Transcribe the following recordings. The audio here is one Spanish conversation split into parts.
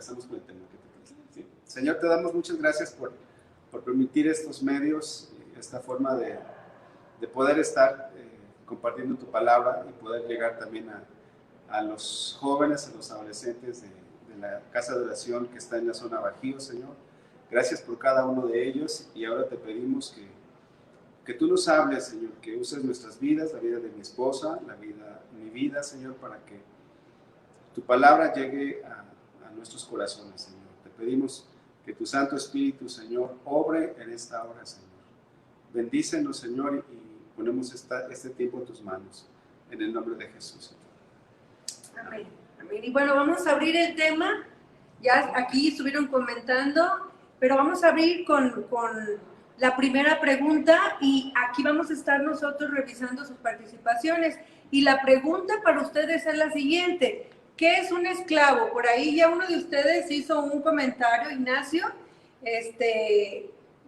empezamos con el tema que te presento, ¿sí? Señor, te damos muchas gracias por permitir estos medios, esta forma de poder estar compartiendo tu palabra y poder llegar también a los jóvenes, a los adolescentes de la casa de oración que está en la zona Bajío, Señor. Gracias por cada uno de ellos y ahora te pedimos que tú nos hables, Señor, que uses nuestras vidas, la vida de mi esposa, mi vida, Señor, para que tu palabra llegue a nuestros corazones, Señor. Te pedimos que tu Santo Espíritu, Señor, obre en esta hora, Señor. Bendícenos, Señor, y ponemos este tiempo en tus manos. En el nombre de Jesús, Señor. Amén. Amén. Y bueno, vamos a abrir el tema. Ya aquí estuvieron comentando, pero vamos a abrir con la primera pregunta y aquí vamos a estar nosotros revisando sus participaciones. Y la pregunta para ustedes es la siguiente: ¿qué es un esclavo? Por ahí ya uno de ustedes hizo un comentario, Ignacio,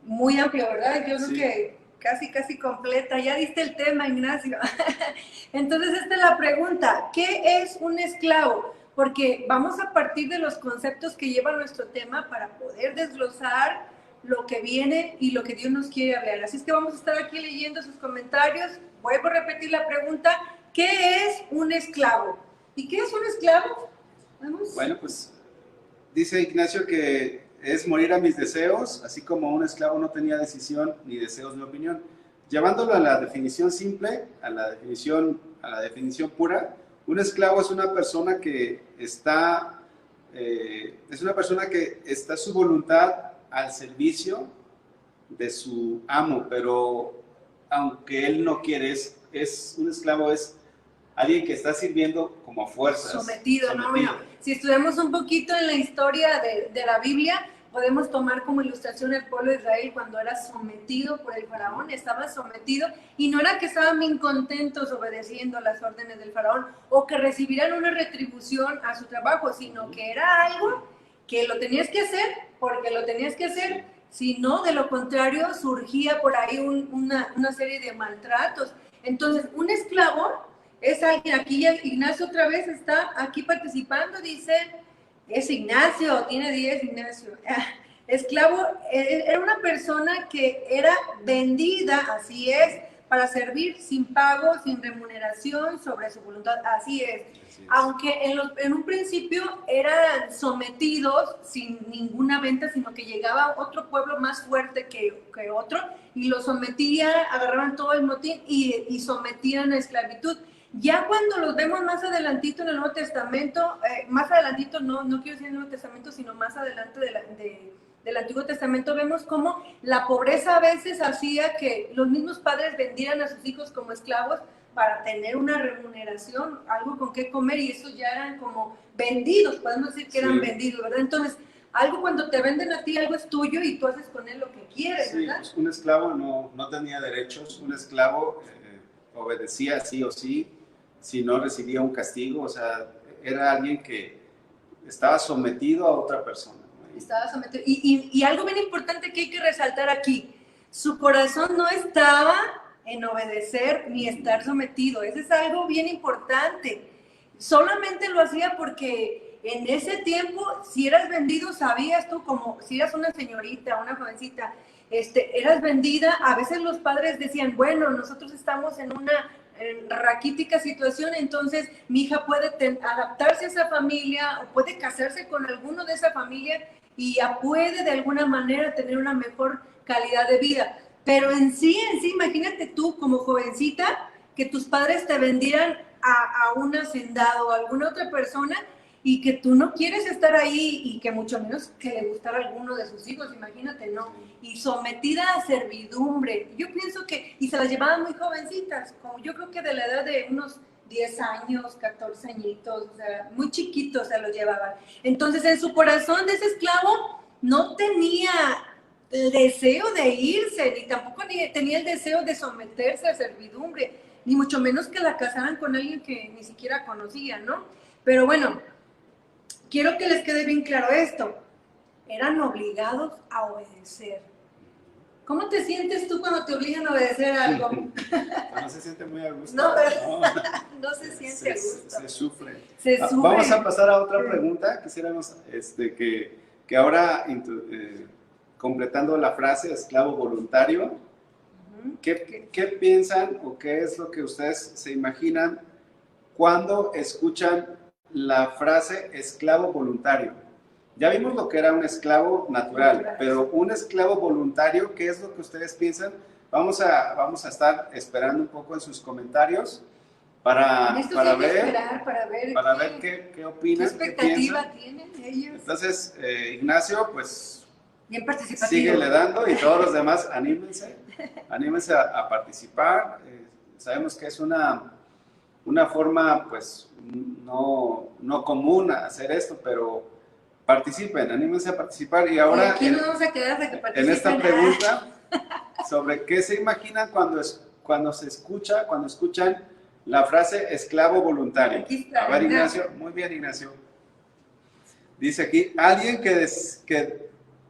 muy amplio, ¿verdad? Yo creo que casi completa. Ya diste el tema, Ignacio. Entonces, esta es la pregunta: ¿qué es un esclavo? Porque vamos a partir de los conceptos que lleva nuestro tema para poder desglosar lo que viene y lo que Dios nos quiere hablar. Así es que vamos a estar aquí leyendo sus comentarios. Vuelvo a repetir la pregunta: ¿qué es un esclavo? ¿Y qué es un esclavo? ¿Vamos? Bueno, pues dice Ignacio que es morir a mis deseos, así como un esclavo no tenía decisión ni deseos ni opinión. Llevándolo a la definición simple, a la definición pura, un esclavo es una persona que está su voluntad al servicio de su amo, pero aunque él no quiere, un esclavo es alguien que está sirviendo como a fuerzas. Sometido, ¿no? Bueno, si estudiamos un poquito en la historia de la Biblia, podemos tomar como ilustración el pueblo de Israel cuando era sometido por el faraón, estaba sometido, y no era que estaban bien contentos obedeciendo las órdenes del faraón o que recibieran una retribución a su trabajo, sino que era algo que lo tenías que hacer porque lo tenías que hacer, si no, de lo contrario, surgía por ahí una serie de maltratos. Entonces, un esclavo es alguien, aquí ya Ignacio otra vez está aquí participando, dice, es Ignacio, tiene 10 Ignacio. Esclavo era una persona que era vendida, así es, para servir sin pago, sin remuneración, sobre su voluntad, así es. Aunque en un principio eran sometidos sin ninguna venta, sino que llegaba otro pueblo más fuerte que otro y los sometía, agarraban todo el motín y sometían a esclavitud. Ya cuando los vemos más adelantito en el Nuevo Testamento, más adelantito, no quiero decir en el Nuevo Testamento, sino más adelante del Antiguo Testamento, vemos cómo la pobreza a veces hacía que los mismos padres vendieran a sus hijos como esclavos para tener una remuneración, algo con qué comer, y eso ya eran como vendidos, podemos decir que eran vendidos, ¿verdad? Entonces, algo cuando te venden a ti, algo es tuyo y tú haces con él lo que quieres, ¿verdad? Pues un esclavo no tenía derechos, un esclavo obedecía sí o sí, si no recibía un castigo, o sea, era alguien que estaba sometido a otra persona, ¿no? Estaba sometido. Y algo bien importante que hay que resaltar aquí: su corazón no estaba en obedecer ni estar sometido. Eso es algo bien importante. Solamente lo hacía porque en ese tiempo, si eras vendido, sabías tú, como si eras una señorita, una jovencita, eras vendida. A veces los padres decían, bueno, nosotros estamos en una raquítica situación, entonces mi hija puede adaptarse a esa familia o puede casarse con alguno de esa familia y ya puede de alguna manera tener una mejor calidad de vida. Pero en sí, imagínate tú como jovencita que tus padres te vendieran a un hacendado o a alguna otra persona y que tú no quieres estar ahí y que mucho menos que le gustara a alguno de sus hijos, imagínate, ¿no? Y sometida a servidumbre. Yo pienso que, y se las llevaban muy jovencitas, como yo creo que de la edad de unos 10 años, 14 añitos, o sea, muy chiquitos se los llevaban. Entonces, en su corazón de ese esclavo no tenía el deseo de irse, ni tampoco tenía el deseo de someterse a servidumbre, ni mucho menos que la casaran con alguien que ni siquiera conocía, ¿no? Pero bueno, quiero que les quede bien claro esto: eran obligados a obedecer. ¿Cómo te sientes tú cuando te obligan a obedecer algo? No se siente muy a gusto. No, no se siente a gusto. Se sufre. Se sufre. Vamos a pasar a otra pregunta. Quisiéramos que ahora, completando la frase esclavo voluntario, ¿qué piensan o qué es lo que ustedes se imaginan cuando escuchan la frase esclavo voluntario? Ya vimos lo que era un esclavo natural, pero un esclavo voluntario, ¿qué es lo que ustedes piensan? Vamos a estar esperando un poco en sus comentarios para ver qué opinan. ¿Qué expectativa tienen ellos? Entonces, Ignacio, pues, bien participativo. síguele dando, y todos los demás, anímense a participar. Sabemos que es una forma, pues, no común hacer esto, pero participen, anímense a participar. Y ahora, aquí no vamos a quedar de que participen. En esta pregunta sobre qué se imaginan cuando escuchan la frase esclavo voluntario. Aquí está, a ver, Ignacio, muy bien, Ignacio. Dice aquí, alguien que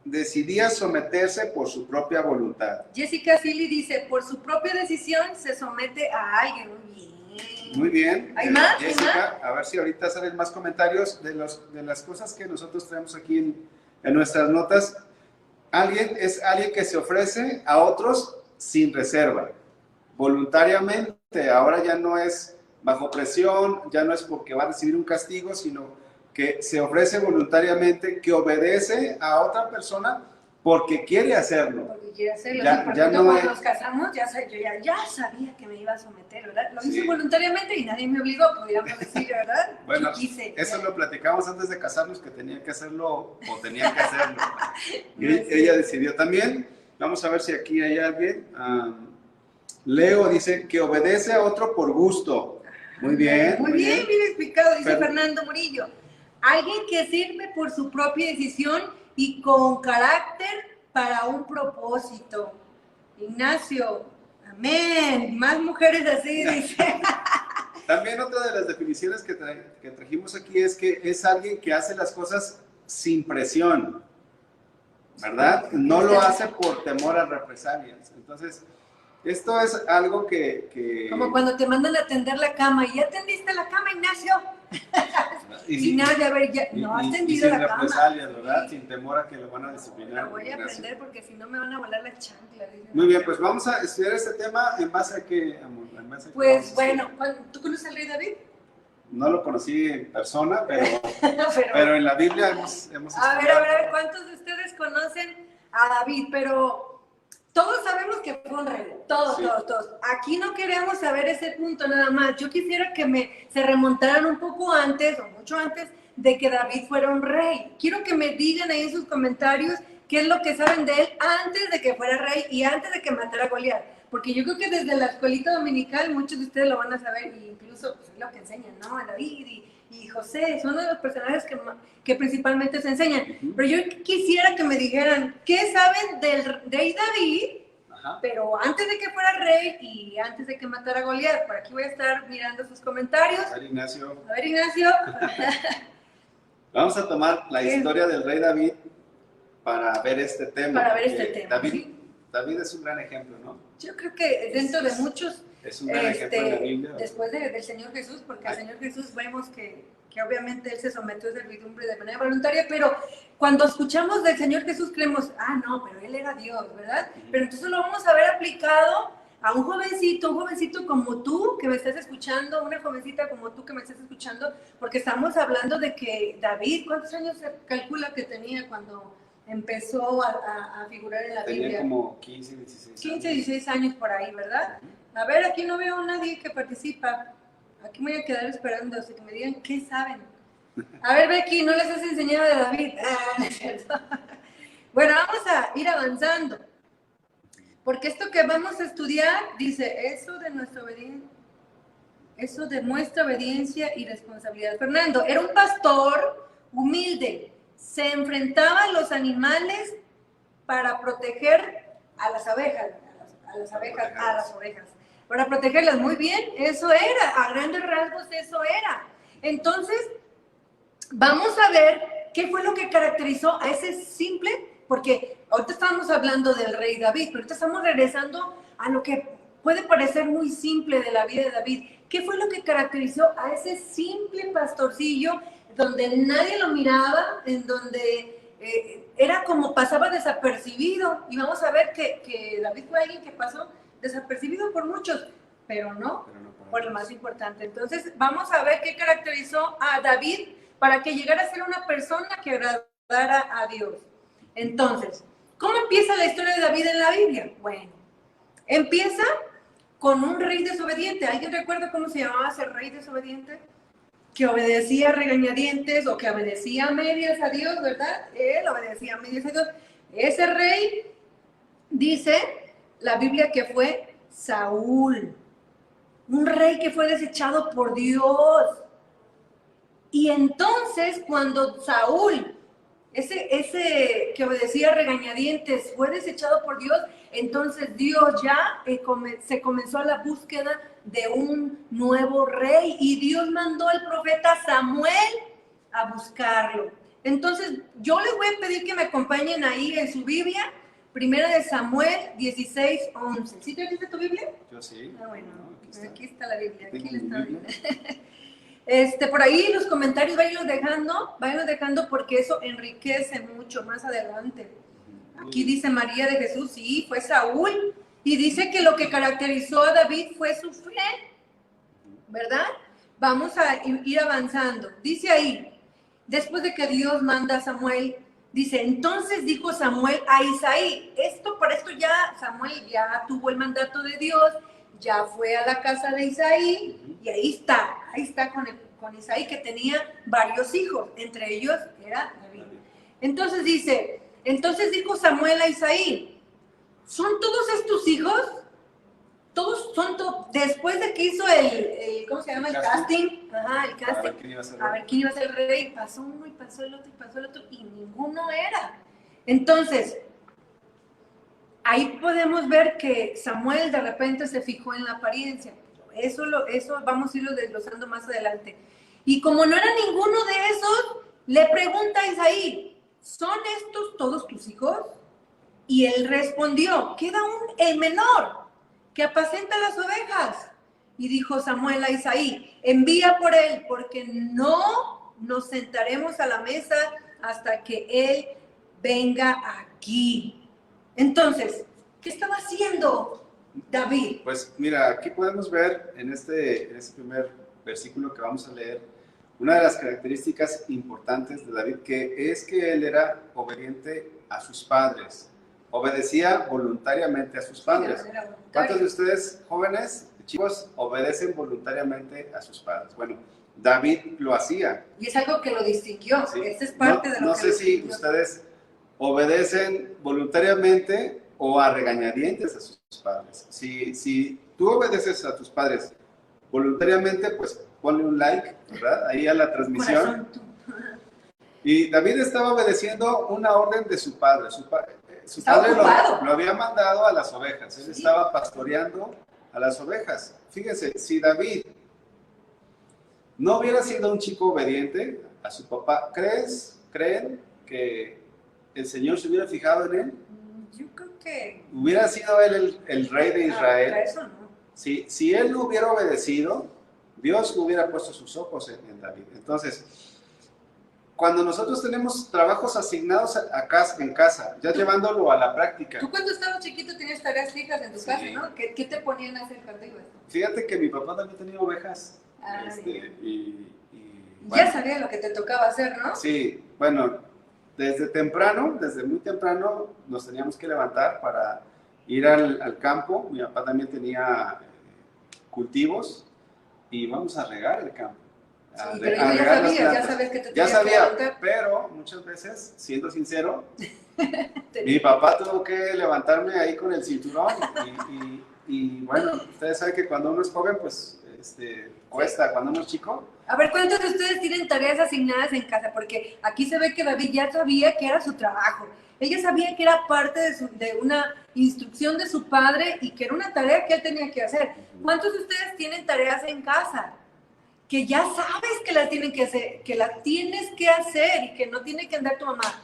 decidía someterse por su propia voluntad. Jessica Silly dice, por su propia decisión se somete a alguien. Muy bien. ¿Hay más? Jessica, a ver si ahorita salen más comentarios de las cosas que nosotros tenemos aquí en nuestras notas. Es alguien que se ofrece a otros sin reserva, voluntariamente. Ahora ya no es bajo presión, ya no es porque va a recibir un castigo, sino que se ofrece voluntariamente, que obedece a otra persona porque quiere hacerlo. Porque quiere hacerlo. Ya no cuando nos casamos, yo ya sabía que me iba a someter, ¿verdad? Lo hice voluntariamente y nadie me obligó, podríamos decir, ¿verdad? Bueno, yo quise. Eso lo platicamos antes de casarnos, que tenía que hacerlo o tenía que hacerlo. Y ella decidió también. Vamos a ver si aquí hay alguien. Leo dice que obedece a otro por gusto. Muy bien. Muy bien explicado, dice Fernando Murillo. Alguien que sirve por su propia decisión y con carácter para un propósito. Ignacio, amén. Más mujeres así, dice. También otra de las definiciones que trajimos aquí es que es alguien que hace las cosas sin presión, ¿verdad? No lo hace por temor a represalias. Entonces, esto es algo que... Como cuando te mandan a tender la cama. ¿Y ya tendiste la cama, Ignacio? Sin nada, a ver, ya no has tendido la cama. Sin represalias, ¿verdad? Sin temor a que lo van a disciplinar. Lo voy a aprender porque si no me van a volar la chancla. Muy bien, pues vamos a estudiar este tema en base a qué, amor. Pues bueno, ¿tú conoces al rey David? No lo conocí en persona, pero en la Biblia hemos a ver, ¿cuántos de ustedes conocen a David? Pero todos sabemos que fue un rey, todos. Aquí no queremos saber ese punto nada más. Yo quisiera que se remontaran un poco antes, o mucho antes, de que David fuera un rey. Quiero que me digan ahí en sus comentarios qué es lo que saben de él antes de que fuera rey y antes de que matara a Goliat. Porque yo creo que desde la escuelita dominical muchos de ustedes lo van a saber, e incluso pues, es lo que enseñan, ¿no? A David y José, son uno de los personajes que principalmente se enseñan. Pero yo quisiera que me dijeran qué saben del rey David, pero antes de que fuera rey y antes de que matara a Goliat. Por aquí voy a estar mirando sus comentarios. A ver, Ignacio. Vamos a tomar la historia del rey David para ver este tema. David es un gran ejemplo, ¿no? Yo creo que dentro de muchos, es un gran ejemplo en la Biblia. Después del Señor Jesús, porque al Señor Jesús vemos que obviamente Él se sometió a servidumbre de manera voluntaria, pero cuando escuchamos del Señor Jesús creemos, no, pero Él era Dios, ¿verdad? Pero entonces lo vamos a ver aplicado a un jovencito como tú que me estás escuchando, una jovencita como tú que me estás escuchando, porque estamos hablando de que David, ¿cuántos años se calcula que tenía cuando empezó a figurar en la Biblia? Tenía como 15, 16 años por ahí, ¿verdad? A ver, aquí no veo a nadie que participa. Aquí me voy a quedar esperando hasta que me digan qué saben. A ver, Becky, ¿no les has enseñado de David? No es cierto. Bueno, vamos a ir avanzando. Porque esto que vamos a estudiar, dice, eso demuestra obediencia y responsabilidad. Fernando, era un pastor humilde. Se enfrentaba a los animales para proteger a las abejas, a las ovejas, para protegerlas. Muy bien, eso era, a grandes rasgos eso era. Entonces, vamos a ver qué fue lo que caracterizó a ese simple porque ahorita estábamos hablando del rey David, pero ahorita estamos regresando a lo que puede parecer muy simple de la vida de David. ¿Qué fue lo que caracterizó a ese simple pastorcillo donde nadie lo miraba, en donde era como pasaba desapercibido? Y vamos a ver que David fue alguien que pasó desapercibido por muchos, pero no por lo más importante. Entonces, vamos a ver qué caracterizó a David para que llegara a ser una persona que agradara a Dios. Entonces, ¿cómo empieza la historia de David en la Biblia? Bueno, empieza con un rey desobediente. ¿Alguien recuerda cómo se llamaba ese rey desobediente? Que obedecía a regañadientes o que obedecía a medias a Dios, ¿verdad? Él obedecía a medias a Dios. Ese rey, dice la Biblia, que fue Saúl. Un rey que fue desechado por Dios. Y entonces, cuando Saúl, ese que obedecía a regañadientes, fue desechado por Dios, entonces Dios ya se comenzó a la búsqueda de un nuevo rey, y Dios mandó al profeta Samuel a buscarlo. Entonces, yo les voy a pedir que me acompañen ahí en su Biblia, Primera de Samuel 16:11. ¿Sí te dice tu Biblia? Yo sí. Ah, bueno, No, aquí está la Biblia. Aquí Tengo está mi Biblia. Por ahí los comentarios váyanlos dejando porque eso enriquece mucho más adelante. Aquí dice María de Jesús, sí, fue Saúl, y dice que lo que caracterizó a David fue su fe, ¿verdad? Vamos a ir avanzando. Dice ahí, después de que Dios manda a Samuel, dice, entonces dijo Samuel a Isaí, para esto ya Samuel ya tuvo el mandato de Dios, ya fue a la casa de Isaí, y ahí está con Isaí, que tenía varios hijos, entre ellos era David. Entonces dijo Samuel a Isaí, ¿son todos estos hijos? Todos son después de que hizo ¿cómo se llama? El casting. Ajá, el casting. A ver quién iba a ser el rey. Pasó uno y pasó el otro y pasó el otro, y ninguno era. Entonces, ahí podemos ver que Samuel de repente se fijó en la apariencia. Eso vamos a irlo desglosando más adelante. Y como no era ninguno de esos, le pregunta a Isaí, ¿son estos todos tus hijos? Y él respondió, queda el menor, que apacenta las ovejas. Y dijo Samuel a Isaí, envía por él, porque no nos sentaremos a la mesa hasta que él venga aquí. Entonces, ¿qué estaba haciendo David? Pues mira, aquí podemos ver en este primer versículo que vamos a leer, una de las características importantes de David, que es que él era obediente a sus padres, obedecía voluntariamente a sus padres. ¿Cuántos de ustedes, jóvenes, chicos, obedecen voluntariamente a sus padres? Bueno, David lo hacía. Y es algo que lo distinguió. Sí. Esta es parte de lo no que sé si ustedes obedecen voluntariamente o a regañadientes a sus padres. Si tú obedeces a tus padres voluntariamente, pues ponle un like, ¿verdad? Ahí a la transmisión. Y David estaba obedeciendo una orden de su padre. Su padre lo había mandado a las ovejas. Él estaba pastoreando a las ovejas. Fíjense, si David no hubiera sido un chico obediente a su papá, ¿creen que el Señor se hubiera fijado en él? Yo creo que... ¿Hubiera sido él el rey de Israel? Eso no. Si él no hubiera obedecido, Dios hubiera puesto sus ojos en David. Entonces, cuando nosotros tenemos trabajos asignados en casa, ya llevándolo a la práctica. Tú cuando estabas chiquito tenías tareas fijas en tu casa, ¿no? ¿Qué te ponían a hacer contigo? Fíjate que mi papá también tenía ovejas. Bueno, ya sabía lo que te tocaba hacer, ¿no? Sí, bueno, desde muy temprano, nos teníamos que levantar para ir al campo. Mi papá también tenía cultivos y vamos a regar el campo. Sí, pero ya sabes que te tenías que levantar. Pero muchas veces, siendo sincero, mi papá tuvo que levantarme ahí con el cinturón y bueno, ustedes saben que cuando uno es joven, pues cuesta, cuando uno es chico. A ver, ¿cuántos de ustedes tienen tareas asignadas en casa? Porque aquí se ve que David ya sabía que era su trabajo. Ella sabía que era parte de una instrucción de su padre y que era una tarea que él tenía que hacer. ¿Cuántos de ustedes tienen tareas en casa? Que ya sabes que las tienen que hacer, que las tienes que hacer y que no tiene que andar tu mamá.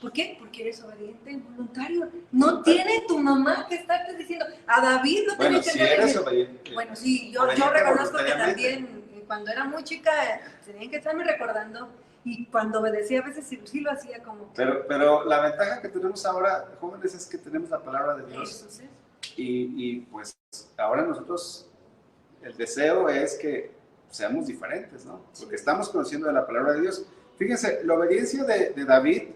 ¿Por qué? Porque eres obediente, voluntario. No tiene tu mamá que estarte diciendo, a David no Bueno, tenía que si andar eres diciendo. obediente. Bueno, sí, yo Obediente reconozco que voluntariamente. también cuando era muy chica tenían que estarme recordando y cuando obedecía a veces sí lo hacía como... Pero la ventaja que tenemos ahora, jóvenes, es que tenemos la palabra de Dios. Eso sí. Y pues ahora nosotros, el deseo es que seamos diferentes, ¿no? Porque estamos conociendo de la palabra de Dios. Fíjense, la obediencia de David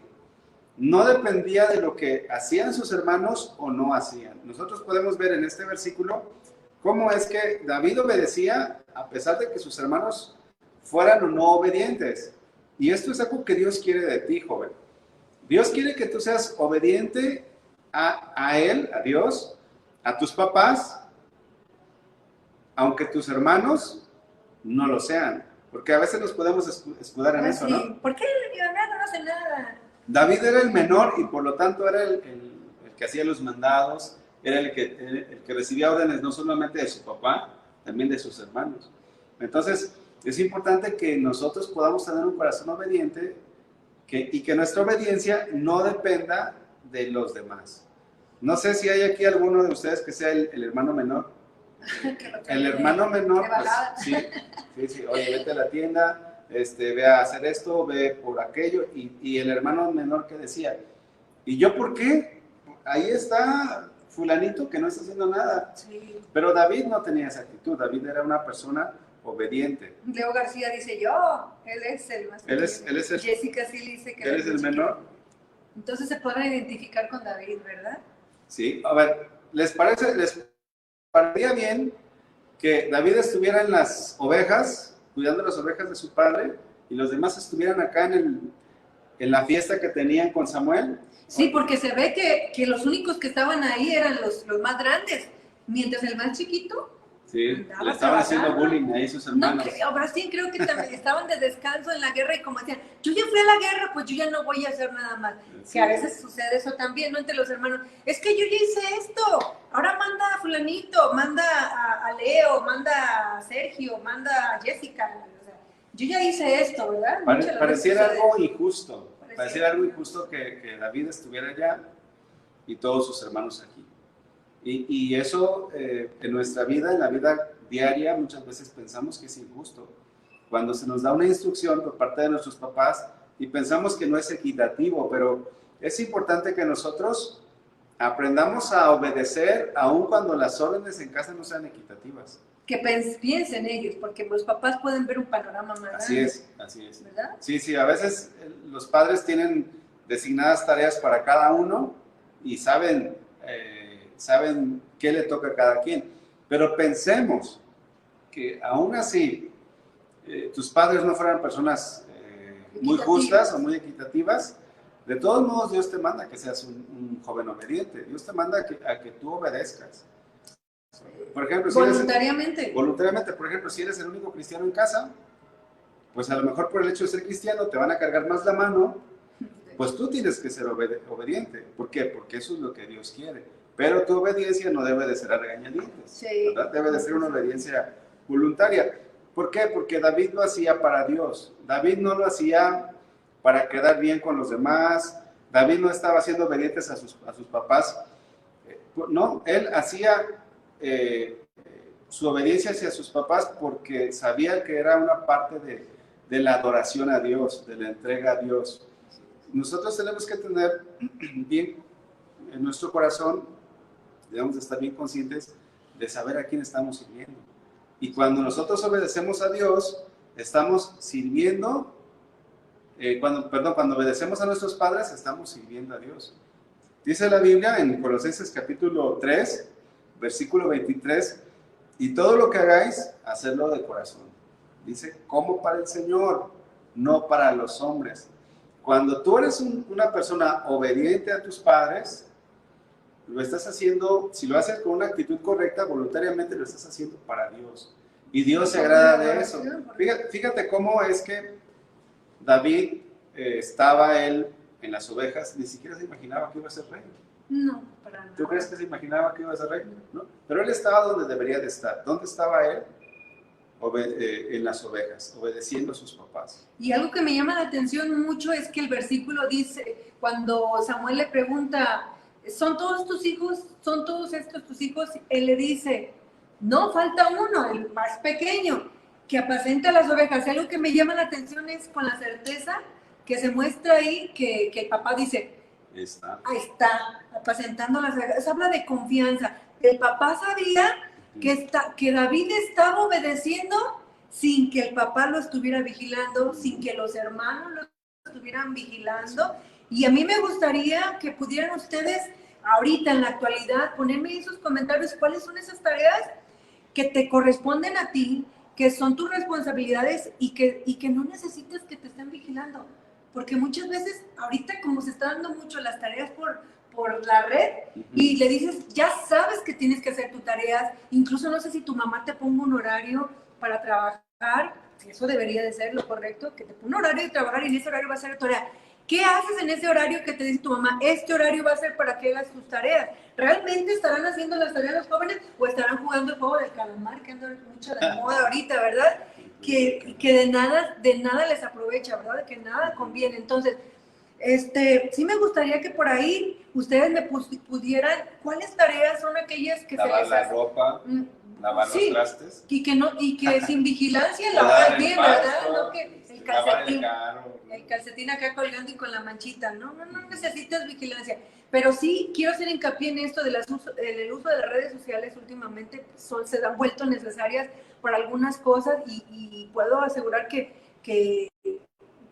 no dependía de lo que hacían sus hermanos o no hacían. Nosotros podemos ver en este versículo cómo es que David obedecía a pesar de que sus hermanos fueran o no obedientes. Y esto es algo que Dios quiere de ti, joven. Dios quiere que tú seas obediente a Él, a Dios, a tus papás, aunque tus hermanos no lo sean. Porque a veces nos podemos escudar en eso, ¿no? ¿Por qué mi hermano no hace nada? David era el menor y por lo tanto era el que hacía los mandados, era el que recibía órdenes no solamente de su papá, también de sus hermanos. Entonces, es importante que nosotros podamos tener un corazón obediente y que nuestra obediencia no dependa de los demás. No sé si hay aquí alguno de ustedes que sea el hermano menor. El hermano menor, pues, sí, oye, vete a la tienda, ve a hacer esto, ve por aquello, y el hermano menor que decía, ¿y yo por qué? Ahí está fulanito que no está haciendo nada. Sí. Pero David no tenía esa actitud, David era una persona obediente. Leo García dice, él es el más pequeño. Él es el, Jessica sí dice que él es el menor. Entonces se podrán identificar con David, ¿verdad? Sí, a ver, ¿les parecería bien que David estuviera en las ovejas, cuidando las ovejas de su padre, y los demás estuvieran acá en la fiesta que tenían con Samuel? Sí, porque se ve que los únicos que estaban ahí eran los más grandes, mientras el más chiquito... Sí, le estaban haciendo bullying ahí sus hermanos. No, Brasil creo que también estaban de descanso en la guerra y como decían, yo ya fui a la guerra, pues yo ya no voy a hacer nada más. Sí. Que a veces sucede eso también, ¿no? Entre los hermanos. Es que yo ya hice esto, ahora manda a fulanito, manda a Leo, manda a Sergio, manda a Jessica. O sea, yo ya hice esto, ¿verdad? Pareciera algo injusto. Pareciera algo injusto que David estuviera allá y todos sus hermanos aquí. Y eso en nuestra vida, en la vida diaria, muchas veces pensamos que es injusto. Cuando se nos da una instrucción por parte de nuestros papás y pensamos que no es equitativo, pero es importante que nosotros aprendamos a obedecer aun cuando las órdenes en casa no sean equitativas. Que piensen ellos, porque los papás pueden ver un panorama más grande. Así es. ¿Verdad? Sí, a veces los padres tienen designadas tareas para cada uno y saben qué le toca a cada quien. Pero pensemos que aún así tus padres no fueran personas muy justas o muy equitativas, de todos modos Dios te manda que seas un joven obediente. Dios te manda a que tú obedezcas. Por ejemplo, voluntariamente. Voluntariamente, por ejemplo, si eres el único cristiano en casa, pues a lo mejor por el hecho de ser cristiano te van a cargar más la mano, pues tú tienes que ser obediente. ¿Por qué? Porque eso es lo que Dios quiere. Pero tu obediencia no debe de ser a regañadientes, sí, ¿verdad? Debe de ser una obediencia voluntaria. ¿Por qué? Porque David lo hacía para Dios. David no lo hacía para quedar bien con los demás. David no estaba siendo obedientes a sus papás. No, él hacía su obediencia hacia sus papás porque sabía que era una parte de la adoración a Dios, de la entrega a Dios. Nosotros tenemos que tener bien en nuestro corazón, debemos de estar bien conscientes de saber a quién estamos sirviendo. Y cuando nosotros obedecemos a Dios, estamos sirviendo, cuando obedecemos a nuestros padres, estamos sirviendo a Dios. Dice la Biblia en Colosenses capítulo 3, versículo 23, y todo lo que hagáis, hacedlo de corazón. Dice, como para el Señor, no para los hombres. Cuando tú eres una persona obediente a tus padres, lo estás haciendo, si lo haces con una actitud correcta, voluntariamente lo estás haciendo para Dios. Y Dios se agrada de eso. Fíjate cómo es que David estaba él en las ovejas, ni siquiera se imaginaba que iba a ser rey. No, para nada. ¿Tú crees que se imaginaba que iba a ser rey? No. Pero él estaba donde debería de estar. ¿Dónde estaba él? en las ovejas, obedeciendo a sus papás. Y algo que me llama la atención mucho es que el versículo dice, cuando Samuel le pregunta, ¿son todos tus hijos? ¿Son todos estos tus hijos? Él le dice, no, falta uno, el más pequeño, que apacenta las ovejas. Y algo que me llama la atención es con la certeza que se muestra ahí que el papá dice, ahí está, apacentando las ovejas. Eso habla de confianza. El papá sabía que David estaba obedeciendo sin que el papá lo estuviera vigilando, sin que los hermanos lo estuvieran vigilando. Y a mí me gustaría que pudieran ustedes, ahorita en la actualidad, ponerme en sus comentarios cuáles son esas tareas que te corresponden a ti, que son tus responsabilidades y que no necesitas que te estén vigilando. Porque muchas veces, ahorita como se está dando mucho las tareas por la red, y le dices, ya sabes que tienes que hacer tus tareas, incluso no sé si tu mamá te ponga un horario para trabajar, eso debería de ser lo correcto, que te ponga un horario de trabajar y en ese horario va a ser tu tarea. ¿Qué haces en ese horario que te dice tu mamá? Este horario va a ser para que hagas tus tareas. ¿Realmente estarán haciendo las tareas los jóvenes o estarán jugando el juego del calamar, que anda mucho de moda ahorita, ¿verdad? Que de nada les aprovecha, ¿verdad? Que nada conviene. Entonces, sí me gustaría que por ahí ustedes me pudieran, ¿cuáles tareas son aquellas que lavar la ropa, lavar los trastes. Y que sin vigilancia lavar bien, ¿verdad? No que el calcetín acá colgando y con la manchita, no necesitas vigilancia. Pero sí quiero hacer hincapié en esto del uso de las redes sociales últimamente, se han vuelto necesarias para algunas cosas y puedo asegurar que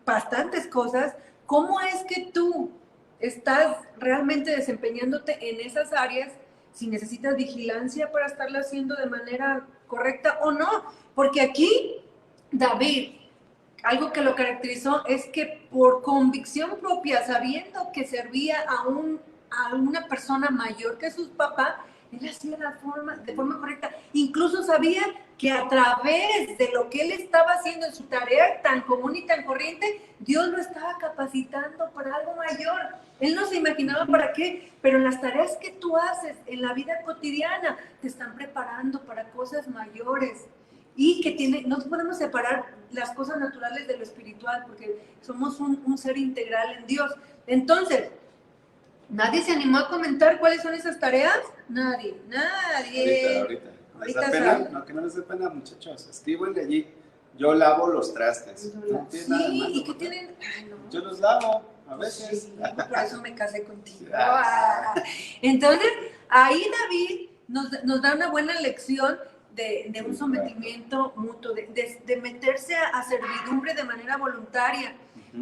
bastantes cosas. ¿Cómo es que tú estás realmente desempeñándote en esas áreas si necesitas vigilancia para estarlo haciendo de manera correcta o no? Porque aquí David, algo que lo caracterizó es que por convicción propia, sabiendo que servía a una persona mayor que sus papás, él hacía de forma correcta. Incluso sabía que a través de lo que él estaba haciendo en su tarea tan común y tan corriente, Dios lo estaba capacitando para algo mayor. Él no se imaginaba para qué, pero en las tareas que tú haces en la vida cotidiana, te están preparando para cosas mayores. Y que no podemos separar las cosas naturales de lo espiritual, porque somos un ser integral en Dios. Entonces, ¿nadie se animó a comentar cuáles son esas tareas? Nadie. Ahorita pena, no, que no les dé pena, muchachos. Escríbanle allí. Yo lavo los trastes. No sí, nada malo, ¿y qué tienen? No. Yo los lavo, a veces. Sí, por eso me casé contigo. Entonces, ahí David nos da una buena lección de un sometimiento mutuo, de meterse a servidumbre de manera voluntaria.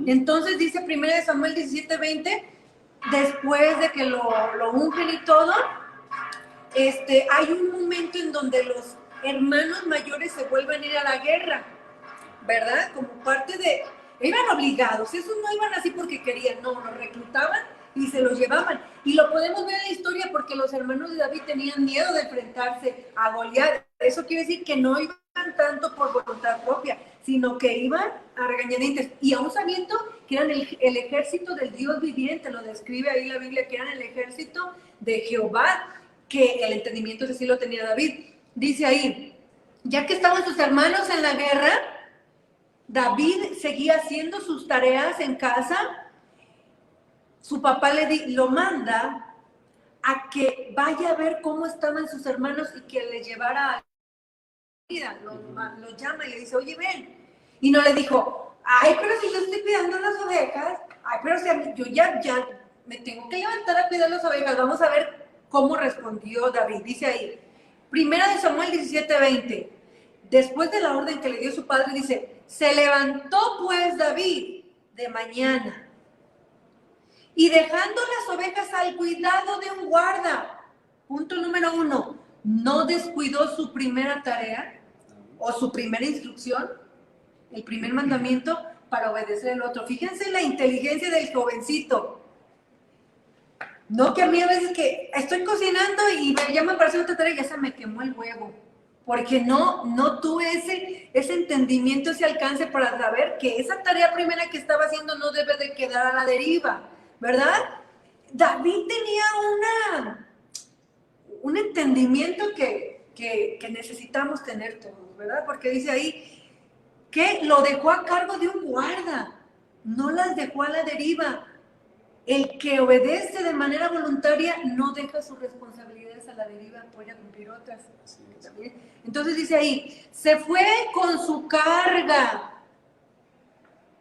Entonces, dice 1 Samuel 17:20, después de que lo ungen y todo, hay un momento en donde los hermanos mayores se vuelven a ir a la guerra, ¿verdad? Como parte de... Iban obligados, esos no iban así porque querían, no, los reclutaban y se los llevaban. Y lo podemos ver en la historia porque los hermanos de David tenían miedo de enfrentarse a Goliat. Eso quiere decir que no iban tanto por voluntad propia, sino que iban a regañadientes. Y aún sabiendo que eran el ejército del Dios viviente, lo describe ahí la Biblia, que eran el ejército de Jehová, que el entendimiento ese sí lo tenía David. Dice ahí, ya que estaban sus hermanos en la guerra, David seguía haciendo sus tareas en casa. Su papá lo manda a que vaya a ver cómo estaban sus hermanos y que le llevara a vida. Lo llama y le dice, oye, ven. Y no le dijo, ay, pero si yo estoy cuidando las ovejas, ay, pero si yo ya me tengo que levantar a cuidar las ovejas. Vamos a ver cómo respondió David. Dice ahí, 1 Samuel 17:20, después de la orden que le dio su padre, dice, se levantó pues David de mañana y dejando las ovejas al cuidado de un guarda, punto número 1, no descuidó su primera tarea o su primera instrucción, el primer mandamiento, para obedecer el otro. Fíjense la inteligencia del jovencito. No, que a mí a veces que estoy cocinando y me llaman para hacer otra tarea y ya se me quemó el huevo. Porque no tuve ese entendimiento, ese alcance para saber que esa tarea primera que estaba haciendo no debe de quedar a la deriva, ¿verdad? David tenía un entendimiento que que necesitamos tener todos, ¿verdad? Porque dice ahí que lo dejó a cargo de un guarda, no las dejó a la deriva. El que obedece de manera voluntaria no deja sus responsabilidades a la deriva, puede cumplir otras. Entonces dice ahí, se fue con su carga.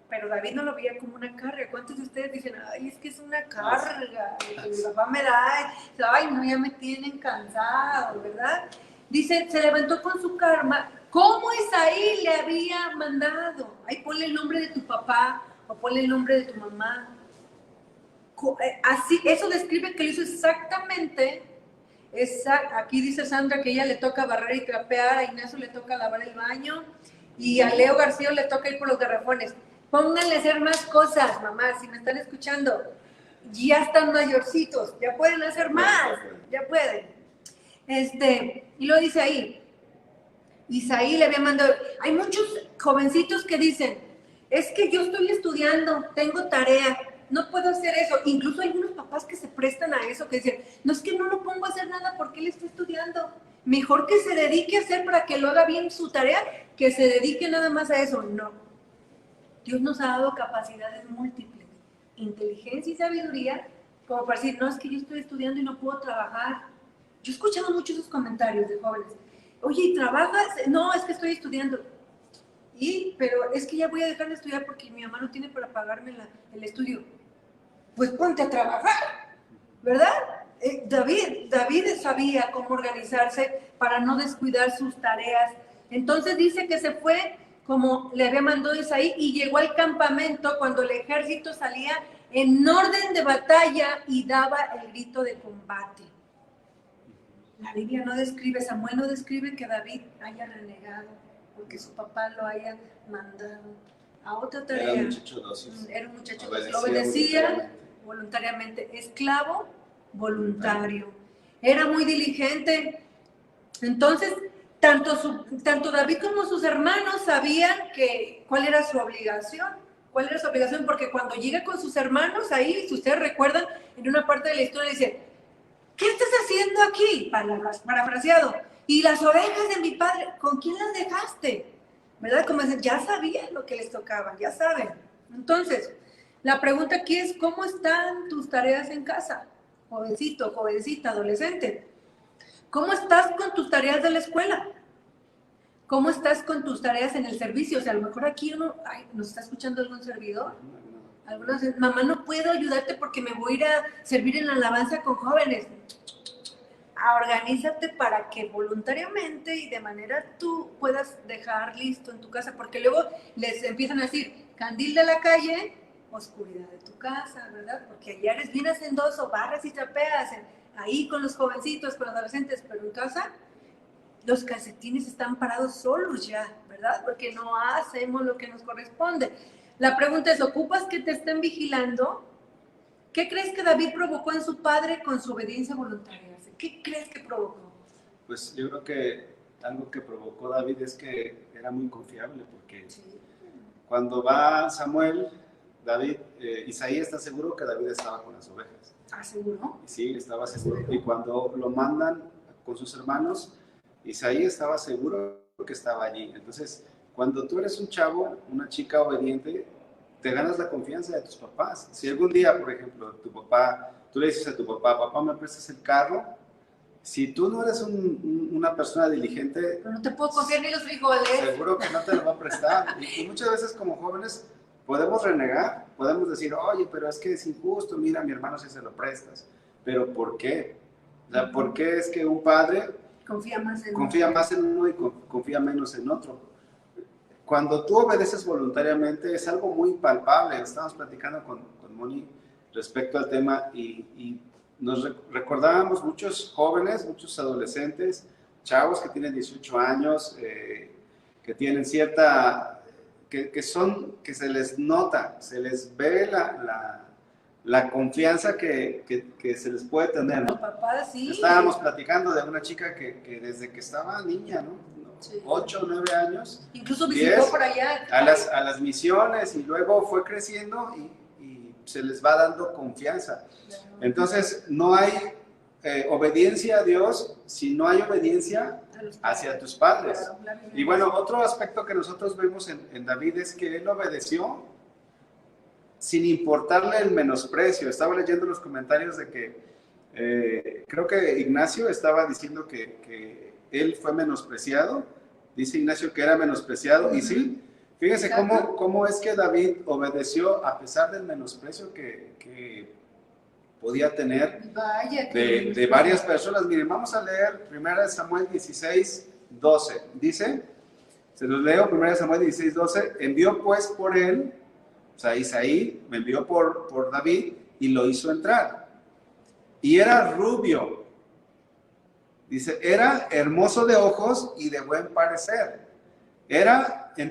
Pero David no lo veía como una carga. ¿Cuántos de ustedes dicen, ay, es que es una carga? Mi papá me da, ay, no, ya me tienen cansado, ¿verdad? Dice, se levantó con su karma, como Isaí le había mandado. Ahí ponle el nombre de tu papá o ponle el nombre de tu mamá. Así, eso describe que lo hizo exactamente. Aquí dice Sandra que ella le toca barrer y trapear, a Ignacio le toca lavar el baño y a Leo García le toca ir por los garrafones. Pónganle a hacer más cosas, mamá, si me están escuchando. Ya están mayorcitos, ya pueden hacer más, ya pueden. Y lo dice ahí, Isaí le había mandado. Hay muchos jovencitos que dicen, es que yo estoy estudiando, tengo tarea, no puedo hacer eso. Incluso hay unos papás que se prestan a eso, que dicen, no, es que no lo pongo a hacer nada porque él está estudiando. Mejor que se dedique a hacer para que lo haga bien su tarea, que se dedique nada más a eso. No. Dios nos ha dado capacidades múltiples, inteligencia y sabiduría, como para decir, no, es que yo estoy estudiando y no puedo trabajar. Yo he escuchado muchos esos comentarios de jóvenes. Oye, ¿y trabajas? No, es que estoy estudiando. Pero es que ya voy a dejar de estudiar porque mi mamá no tiene para pagarme el estudio. Pues ponte a trabajar, ¿verdad? David sabía cómo organizarse para no descuidar sus tareas. Entonces dice que se fue como le había mandado Isaí y llegó al campamento cuando el ejército salía en orden de batalla y daba el grito de combate. La Biblia no describe, Samuel no describe que David haya renegado porque su papá lo haya mandado a otra tarea. Era un muchacho dócil. Era un muchacho dócil. Lo obedecía voluntariamente. Esclavo voluntario. Era muy diligente. Entonces, tanto David como sus hermanos sabían cuál era su obligación. ¿Cuál era su obligación? Porque cuando llega con sus hermanos, ahí, si ustedes recuerdan, en una parte de la historia dice, ¿qué estás haciendo aquí? Parafraseado. Y las ovejas de mi padre, ¿con quién las dejaste? ¿Verdad? Como dicen, ya sabían lo que les tocaba, ya saben. Entonces, la pregunta aquí es, ¿cómo están tus tareas en casa? Jovencito, jovencita, adolescente. ¿Cómo estás con tus tareas de la escuela? ¿Cómo estás con tus tareas en el servicio? O sea, a lo mejor aquí ¿nos está escuchando algún servidor? Algunos dicen, mamá, no puedo ayudarte porque me voy a ir a servir en la alabanza con jóvenes. Organízate para que voluntariamente y de manera tú puedas dejar listo en tu casa, porque luego les empiezan a decir, candil de la calle, oscuridad de tu casa, ¿verdad? Porque allá eres bien hacendoso, barras y trapeas, ahí con los jovencitos, con los adolescentes, pero en casa los calcetines están parados solos ya, ¿verdad? Porque no hacemos lo que nos corresponde. La pregunta es, ¿ocupas que te estén vigilando? ¿Qué crees que David provocó en su padre con su obediencia voluntaria? ¿Qué crees que provocó? Pues yo creo que algo que provocó David es que era muy confiable, porque cuando va Samuel, Isaí está seguro que David estaba con las ovejas. ¿Ah, seguro? Sí, estaba seguro. Y cuando lo mandan con sus hermanos, Isaí estaba seguro que estaba allí. Entonces, cuando tú eres un chavo, una chica obediente, te ganas la confianza de tus papás. Si algún día, por ejemplo, tú le dices a tu papá, papá, ¿me prestas el carro? Si tú no eres una persona diligente... Pero no te puedo confiar ni los frijoles. Seguro que no te lo va a prestar. Y muchas veces como jóvenes podemos renegar, podemos decir, oye, pero es que es injusto, mira, a mi hermano sí se lo prestas. ¿Pero por qué? O sea, ¿por qué es que un padre confía más en uno y confía menos en otro? Cuando tú obedeces voluntariamente es algo muy palpable. Estábamos platicando con Moni respecto al tema y nos recordábamos muchos jóvenes, muchos adolescentes, chavos que tienen 18 años, que tienen que se les nota, se les ve la confianza que se les puede tener, ¿no? Papá, sí. Estábamos platicando de una chica que desde que estaba niña, ¿no? Sí. 8 o 9 años. Incluso visitó por allá. A las misiones y luego fue creciendo y se les va dando confianza. Entonces, no hay obediencia a Dios si no hay obediencia hacia tus padres. Y bueno, otro aspecto que nosotros vemos en David es que él obedeció sin importarle el menosprecio. Estaba leyendo los comentarios de que creo que Ignacio estaba diciendo que él fue menospreciado. Dice Ignacio que era menospreciado, y sí, fíjense cómo es que David obedeció a pesar del menosprecio que podía tener de varias personas. Miren, vamos a leer 1 Samuel 16, 12. Dice, se los leo, 1 Samuel 16, 12, envió pues por él, o sea, Isaí me envió por David y lo hizo entrar. Y era rubio. Dice, era hermoso de ojos y de buen parecer.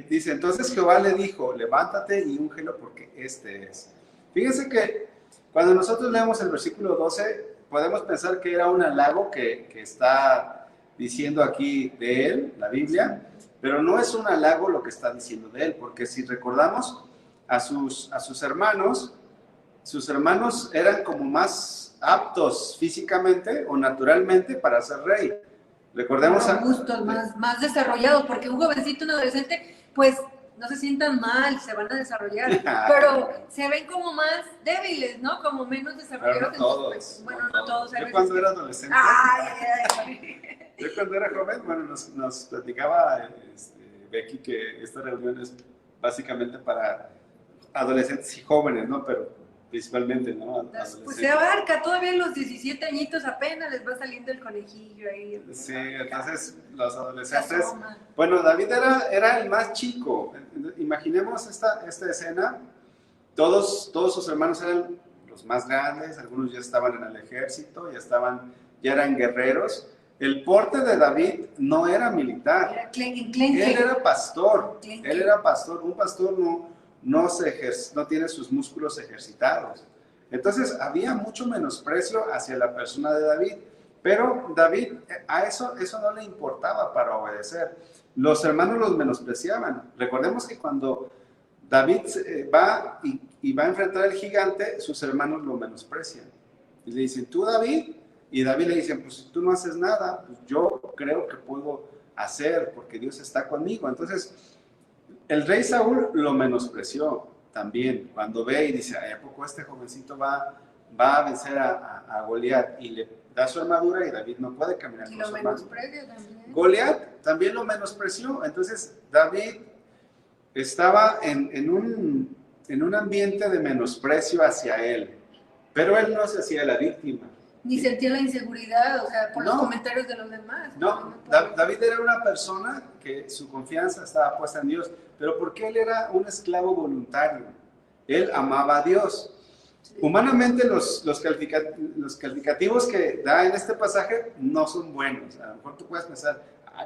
Dice, entonces Jehová le dijo, levántate y úngelo porque este es. Fíjense que cuando nosotros leemos el versículo 12, podemos pensar que era un halago que está diciendo aquí de él, la Biblia, pero no es un halago lo que está diciendo de él, porque si recordamos a sus hermanos eran como más aptos físicamente o naturalmente para ser rey. Recordemos más desarrollados, porque un jovencito, un adolescente, pues no se sientan mal, se van a desarrollar, pero se ven como más débiles, ¿no? Como menos desarrollados. Pero no todos. Bueno, no todos. Yo cuando era adolescente, yo cuando era joven, bueno, nos platicaba Becky que esta reunión es básicamente para adolescentes y jóvenes, ¿no? Pero principalmente, ¿no? Pues se abarca, todavía los 17 añiñitos apenas les va saliendo el conejillo ahí. Sí, entonces los adolescentes... Bueno, David era el más chico. Imaginemos esta escena. Todos sus hermanos eran los más grandes, algunos ya estaban en el ejército, ya eran guerreros. El porte de David no era militar. Él era pastor. Él era pastor. Un pastor no tiene sus músculos ejercitados. Entonces había mucho menosprecio hacia la persona de David, pero David a eso no le importaba para obedecer. Los hermanos los menospreciaban. Recordemos que cuando David va a enfrentar al gigante, sus hermanos lo menosprecian y le dicen, ¿tú, David? Y David le dice, pues si tú no haces nada, pues yo creo que puedo hacer porque Dios está conmigo. Entonces el rey Saúl lo menospreció también, cuando ve y dice, ¿a poco este jovencito va a vencer a Goliat? Y le da su armadura y David no puede caminar con su armadura. Goliat también lo menospreció. Entonces David estaba en un ambiente de menosprecio hacia él, pero él no se hacía la víctima. Ni sentía la inseguridad, o sea, por los comentarios de los demás. No, David era una persona que su confianza estaba puesta en Dios, pero porque él era un esclavo voluntario. Él amaba a Dios. Sí. Humanamente los calificativos que da en este pasaje no son buenos. A lo mejor tú puedes pensar,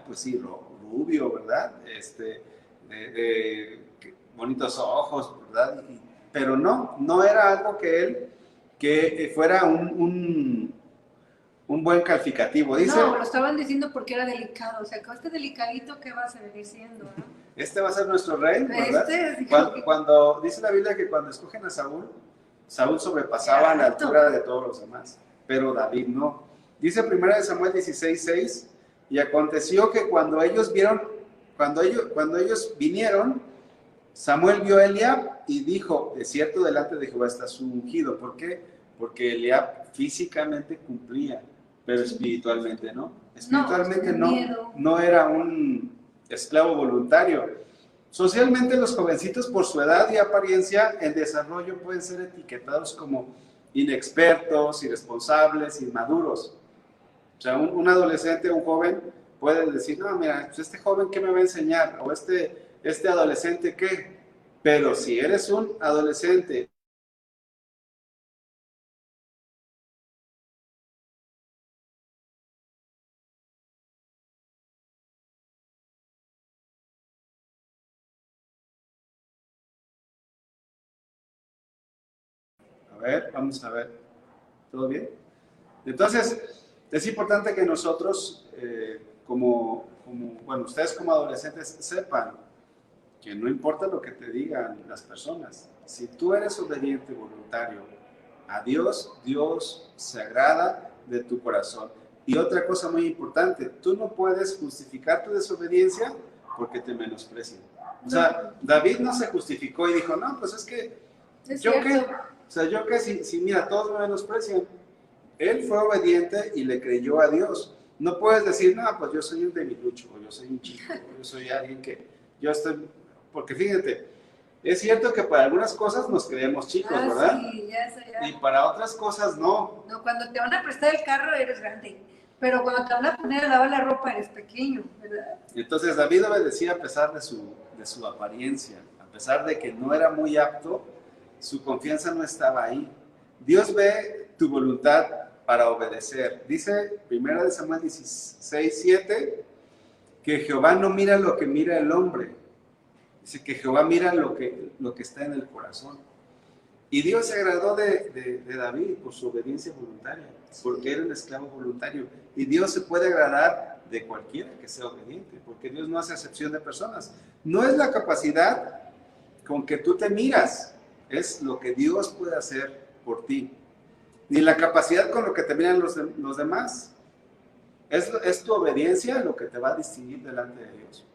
pues sí, rubio, ¿verdad? De bonitos ojos, ¿verdad? Pero no era algo que fuera un buen calificativo. Dice, no, lo estaban diciendo porque era delicado. O sea, este delicadito, ¿qué va a seguir siendo? ¿No? Este va a ser nuestro rey, ¿verdad? Cuando dice la Biblia que cuando escogen a Saúl sobrepasaba la altura de todos los demás, pero David no. Dice 1 Samuel 16, 6, y aconteció que cuando ellos vinieron, Samuel vio a Eliab y dijo, de cierto delante de Jehová está su ungido. ¿Por qué? Porque Eliab físicamente cumplía, pero espiritualmente no. Espiritualmente no era un esclavo voluntario. Socialmente los jovencitos por su edad y apariencia en desarrollo pueden ser etiquetados como inexpertos, irresponsables, inmaduros. O sea, un adolescente o un joven puede decir, no, mira, pues este joven ¿qué me va a enseñar? O este adolescente ¿qué? Pero si eres un adolescente vamos a ver, ¿todo bien? Entonces, es importante que nosotros, bueno, ustedes como adolescentes sepan que no importa lo que te digan las personas, si tú eres obediente voluntario a Dios, Dios se agrada de tu corazón. Y otra cosa muy importante, tú no puedes justificar tu desobediencia porque te menosprecian. O sea, David no se justificó y dijo, no, pues es que yo qué, o sea, yo qué, si mira, todos me menosprecian. Él fue obediente y le creyó a Dios. No puedes decir, no, pues yo soy un demilucho, o yo soy un chico, o yo soy alguien que, yo estoy, porque fíjate, es cierto que para algunas cosas nos creemos chicos, ¿verdad? Sí, ya sé, ya. Y para otras cosas no. No, cuando te van a prestar el carro eres grande, pero cuando te van a poner a lavar la ropa eres pequeño, ¿verdad? Entonces David obedecía a pesar de su apariencia, a pesar de que no era muy apto, su confianza no estaba ahí. Dios ve tu voluntad para obedecer. Dice 1 Samuel 16:7 que Jehová no mira lo que mira el hombre. Dice que Jehová mira lo que está en el corazón. Y Dios se agradó de David por su obediencia voluntaria, porque era un esclavo voluntario. Y Dios se puede agradar de cualquiera que sea obediente, porque Dios no hace excepción de personas. No es la capacidad con que tú te miras, es lo que Dios puede hacer por ti. Ni la capacidad con lo que te miran los demás. Es tu obediencia lo que te va a distinguir delante de Dios.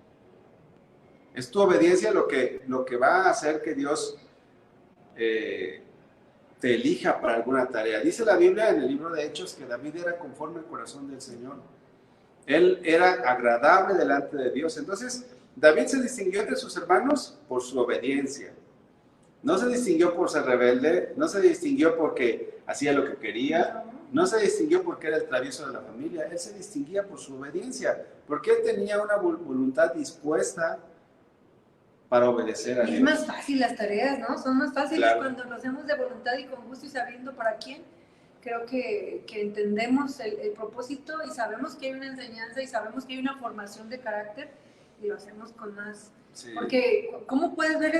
Es tu obediencia lo que va a hacer que Dios te elija para alguna tarea. Dice la Biblia en el libro de Hechos que David era conforme al corazón del Señor. Él era agradable delante de Dios. Entonces, David se distinguió entre sus hermanos por su obediencia. No se distinguió por ser rebelde, no se distinguió porque hacía lo que quería, no se distinguió porque era el travieso de la familia. Él se distinguía por su obediencia, porque él tenía una voluntad dispuesta para obedecer a Dios. Es más fácil las tareas, ¿no? Son más fáciles Claro. cuando lo hacemos de voluntad y con gusto y sabiendo para quién. Creo que entendemos el propósito y sabemos que hay una enseñanza y sabemos que hay una formación de carácter y lo hacemos con más. Sí. Porque, ¿cómo puedes ver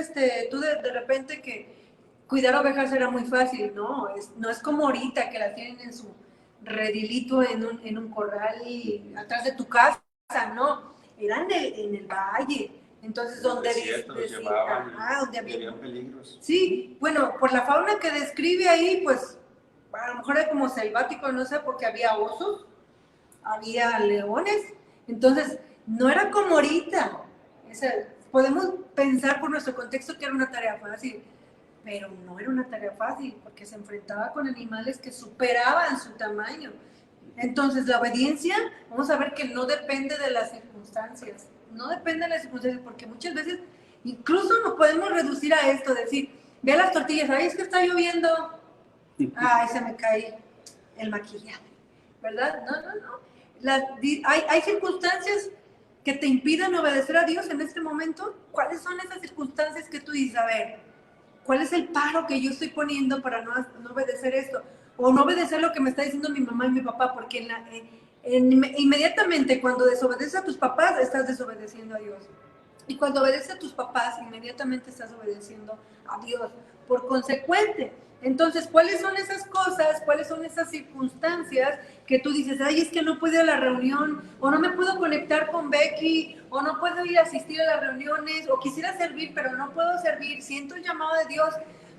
tú de repente que cuidar ovejas era muy fácil? No es como ahorita que las tienen en su redilito en un corral y atrás de tu casa, no. Eran en el valle. Entonces, donde había peligros. Sí, bueno, por la fauna que describe ahí, pues a lo mejor era como selvático, no sé, porque había osos, había leones, entonces no era como ahorita. Podemos pensar por nuestro contexto que era una tarea fácil, pero no era una tarea fácil, porque se enfrentaba con animales que superaban su tamaño. Entonces, la obediencia, vamos a ver que no depende de las circunstancias. No depende de las circunstancias, porque muchas veces incluso nos podemos reducir a esto, decir, ve las tortillas, ay, es que está lloviendo, ay, se me cae el maquillaje, ¿verdad? No. Hay circunstancias que te impiden obedecer a Dios en este momento. ¿Cuáles son esas circunstancias que tú dices, a ver, cuál es el paro que yo estoy poniendo para no obedecer esto? O no obedecer lo que me está diciendo mi mamá y mi papá, porque inmediatamente cuando desobedeces a tus papás, estás desobedeciendo a Dios. Y cuando obedeces a tus papás, inmediatamente estás obedeciendo a Dios. Por consecuente, entonces, ¿cuáles son esas cosas, cuáles son esas circunstancias que tú dices, ay, es que no puedo ir a la reunión, o no me puedo conectar con Becky, o no puedo ir a asistir a las reuniones, o quisiera servir, pero no puedo servir, siento el llamado de Dios,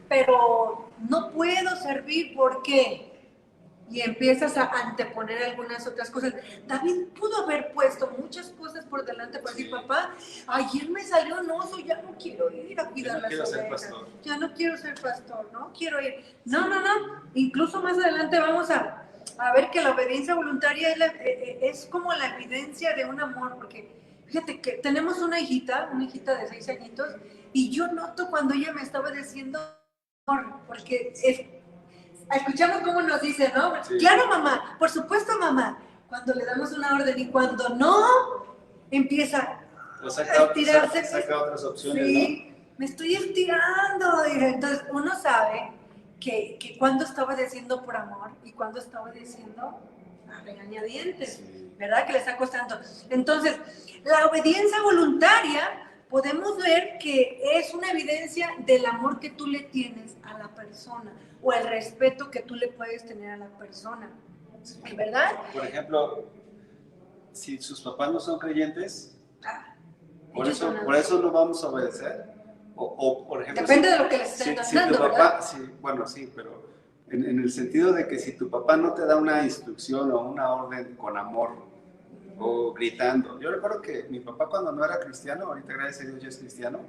pero no puedo servir, ¿por qué? Y empiezas a anteponer algunas otras cosas. David pudo haber puesto muchas cosas por delante para decir, papá, ayer me salió un oso, ya no quiero ir a cuidar las ovejas. Ya no quiero ser pastor, no quiero ir. No. Incluso más adelante vamos a ver que la obediencia voluntaria es como la evidencia de un amor, porque fíjate que tenemos una hijita de 6 añitos, y yo noto cuando ella me está obedeciendo, porque escuchamos cómo nos dice, ¿no? Sí. Claro, mamá, por supuesto, mamá. Cuando le damos una orden y cuando no, empieza a estirarse. Saca otras opciones, sí, ¿no? Me estoy estirando. Entonces, uno sabe que cuando está obedeciendo por amor y cuando está obedeciendo a regañadientes, sí. ¿Verdad? Que le está costando. Entonces, la obediencia voluntaria, podemos ver que es una evidencia del amor que tú le tienes a la persona o el respeto que tú le puedes tener a la persona, ¿verdad? Por ejemplo, si sus papás no son creyentes, por eso no vamos a obedecer. O por ejemplo, depende de lo que les estén dando, tu papá, sí, bueno, sí, pero en el sentido de que si tu papá no te da una instrucción o una orden con amor o gritando. Yo recuerdo que mi papá cuando no era cristiano, ahorita gracias a Dios ya es cristiano,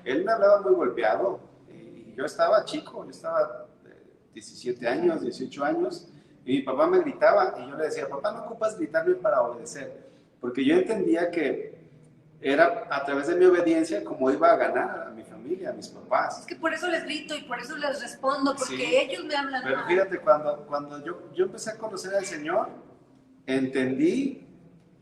él me hablaba muy golpeado y yo estaba chico, yo estaba de 17 años, 18 años y mi papá me gritaba y yo le decía, papá, no ocupas gritarme para obedecer, porque yo entendía que era a través de mi obediencia como iba a ganar a mi familia, a mis papás. Es que por eso les grito y por eso les respondo, porque Sí, ellos me hablan pero mal. fíjate, cuando yo empecé a conocer al Señor, entendí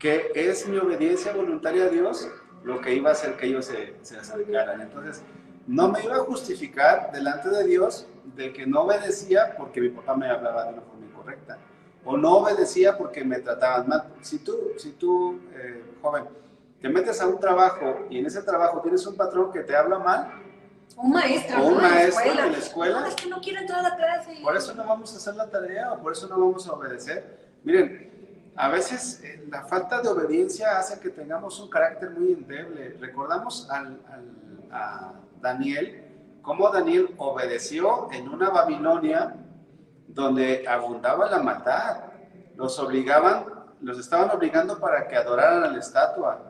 que es mi obediencia voluntaria a Dios lo que iba a hacer que ellos se acercaran. Entonces, no me iba a justificar delante de Dios de que no obedecía porque mi papá me hablaba de una forma incorrecta, o no obedecía porque me trataban mal. Si tú joven, te metes a un trabajo y en ese trabajo tienes un patrón que te habla mal, Un maestro, o un ¿no? maestro en la escuela, No, es que no quiero entrar a la clase. por eso no vamos a hacer la tarea o por eso no vamos a obedecer. Miren, a veces la falta de obediencia hace que tengamos un carácter muy endeble. Recordamos a Daniel, cómo Daniel obedeció en una Babilonia donde abundaba la maldad. Los estaban obligando para que adoraran a la estatua.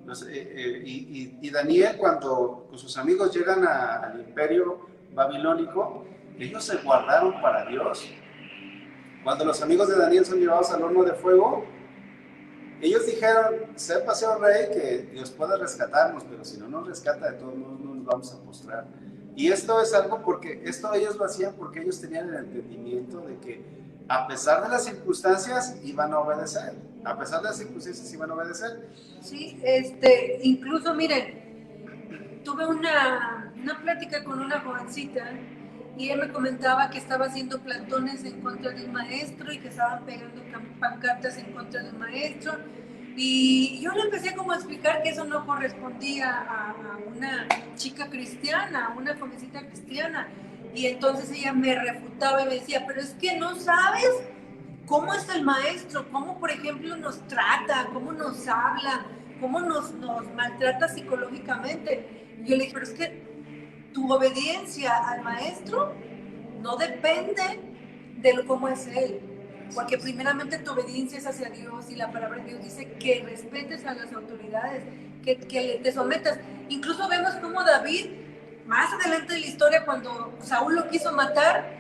Y Daniel, cuando con sus amigos llegan al imperio babilónico, ellos se guardaron para Dios. Cuando los amigos de Daniel son llevados al horno de fuego, ellos dijeron, sepa, señor rey, que Dios puede rescatarnos, pero si no nos rescata, de todos modos no nos vamos a postrar. Y esto es algo porque, esto ellos lo hacían porque ellos tenían el entendimiento de que a pesar de las circunstancias iban a obedecer. A pesar de las circunstancias iban a obedecer. Sí, incluso miren, tuve una plática con una jovencita y ella me comentaba que estaba haciendo plantones en contra de un maestro y que estaban pegando pancartas en contra del maestro. Y yo le empecé como a explicar que eso no correspondía a una chica cristiana, a una jovencita cristiana. Y entonces ella me refutaba y me decía, pero es que no sabes cómo es el maestro, cómo por ejemplo nos trata, cómo nos habla, cómo nos maltrata psicológicamente. Y yo le dije, pero es que tu obediencia al maestro no depende de cómo es él, porque primeramente tu obediencia es hacia Dios y la palabra de Dios dice que respetes a las autoridades, que te sometas. Incluso vemos cómo David, más adelante de la historia, cuando Saúl lo quiso matar,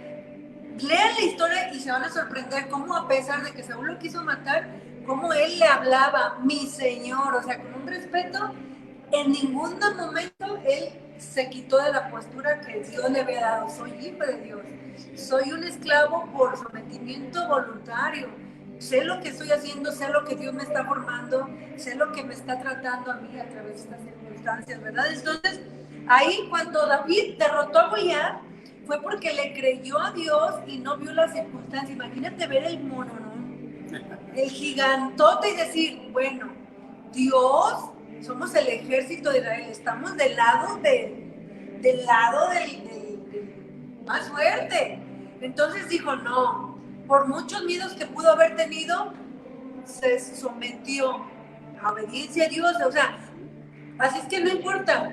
lean la historia y se van a sorprender cómo a pesar de que Saúl lo quiso matar, cómo él le hablaba, mi señor, o sea, con un respeto, en ningún momento él se quitó de la postura que Dios le había dado. Soy hijo de Dios, soy un esclavo por sometimiento voluntario. Sé lo que estoy haciendo, sé lo que Dios me está formando, sé lo que me está tratando a mí a través de estas circunstancias, ¿verdad? Entonces, ahí cuando David derrotó a Goliat, fue porque le creyó a Dios y no vio las circunstancias. Imagínate ver el mono, ¿no? El gigantote y decir, bueno, Dios, somos el ejército de Israel, estamos del lado del más fuerte. Entonces dijo, no, por muchos miedos que pudo haber tenido, se sometió a obediencia a Dios. O sea, así es que no importa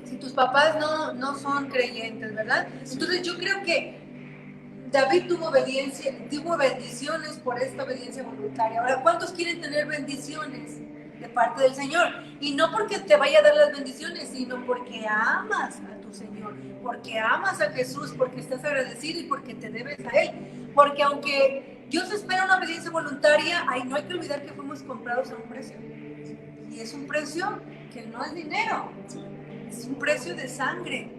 si tus papás no son creyentes, ¿verdad? Entonces yo creo que David tuvo obediencia, tuvo bendiciones por esta obediencia voluntaria. Ahora, ¿cuántos quieren tener bendiciones de parte del Señor? Y no porque te vaya a dar las bendiciones, sino porque amas a tu Señor, porque amas a Jesús, porque estás agradecido y porque te debes a Él. Porque aunque Dios espera una obediencia voluntaria, ahí no hay que olvidar que fuimos comprados a un precio. Y es un precio que no es dinero, es un precio de sangre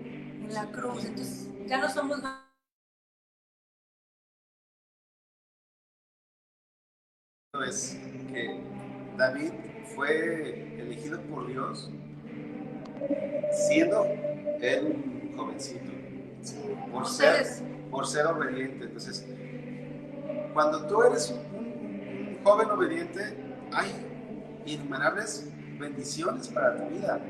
en la cruz. Entonces, ya no somos Es que David fue elegido por Dios siendo él un jovencito, por ser obediente. Entonces, cuando tú eres un joven obediente, hay innumerables bendiciones para tu vida.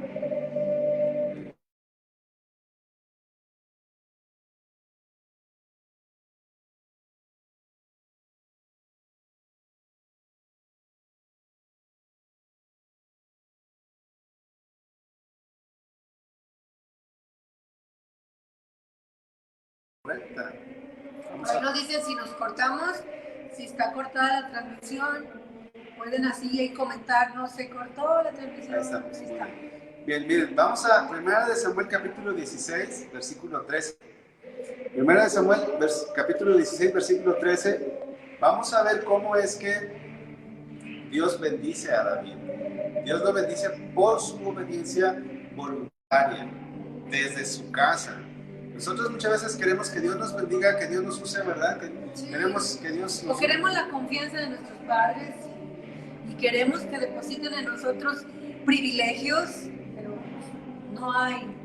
Correcta. Ahí nos dicen si nos cortamos, si está cortada la transmisión. Pueden así ahí comentar, no se cortó la transmisión. Ahí estamos. Sí está. Bien, miren, vamos a 1 de Samuel capítulo 16, versículo 13. 1 de Samuel capítulo 16, versículo 13. Vamos a ver cómo es que Dios bendice a David. Dios lo bendice por su obediencia voluntaria, desde su casa. Nosotros muchas veces queremos que Dios nos bendiga, que Dios nos use, ¿verdad? Sí. Queremos que Dios nos... O queremos la confianza de nuestros padres y queremos que depositen en nosotros privilegios, pero no hay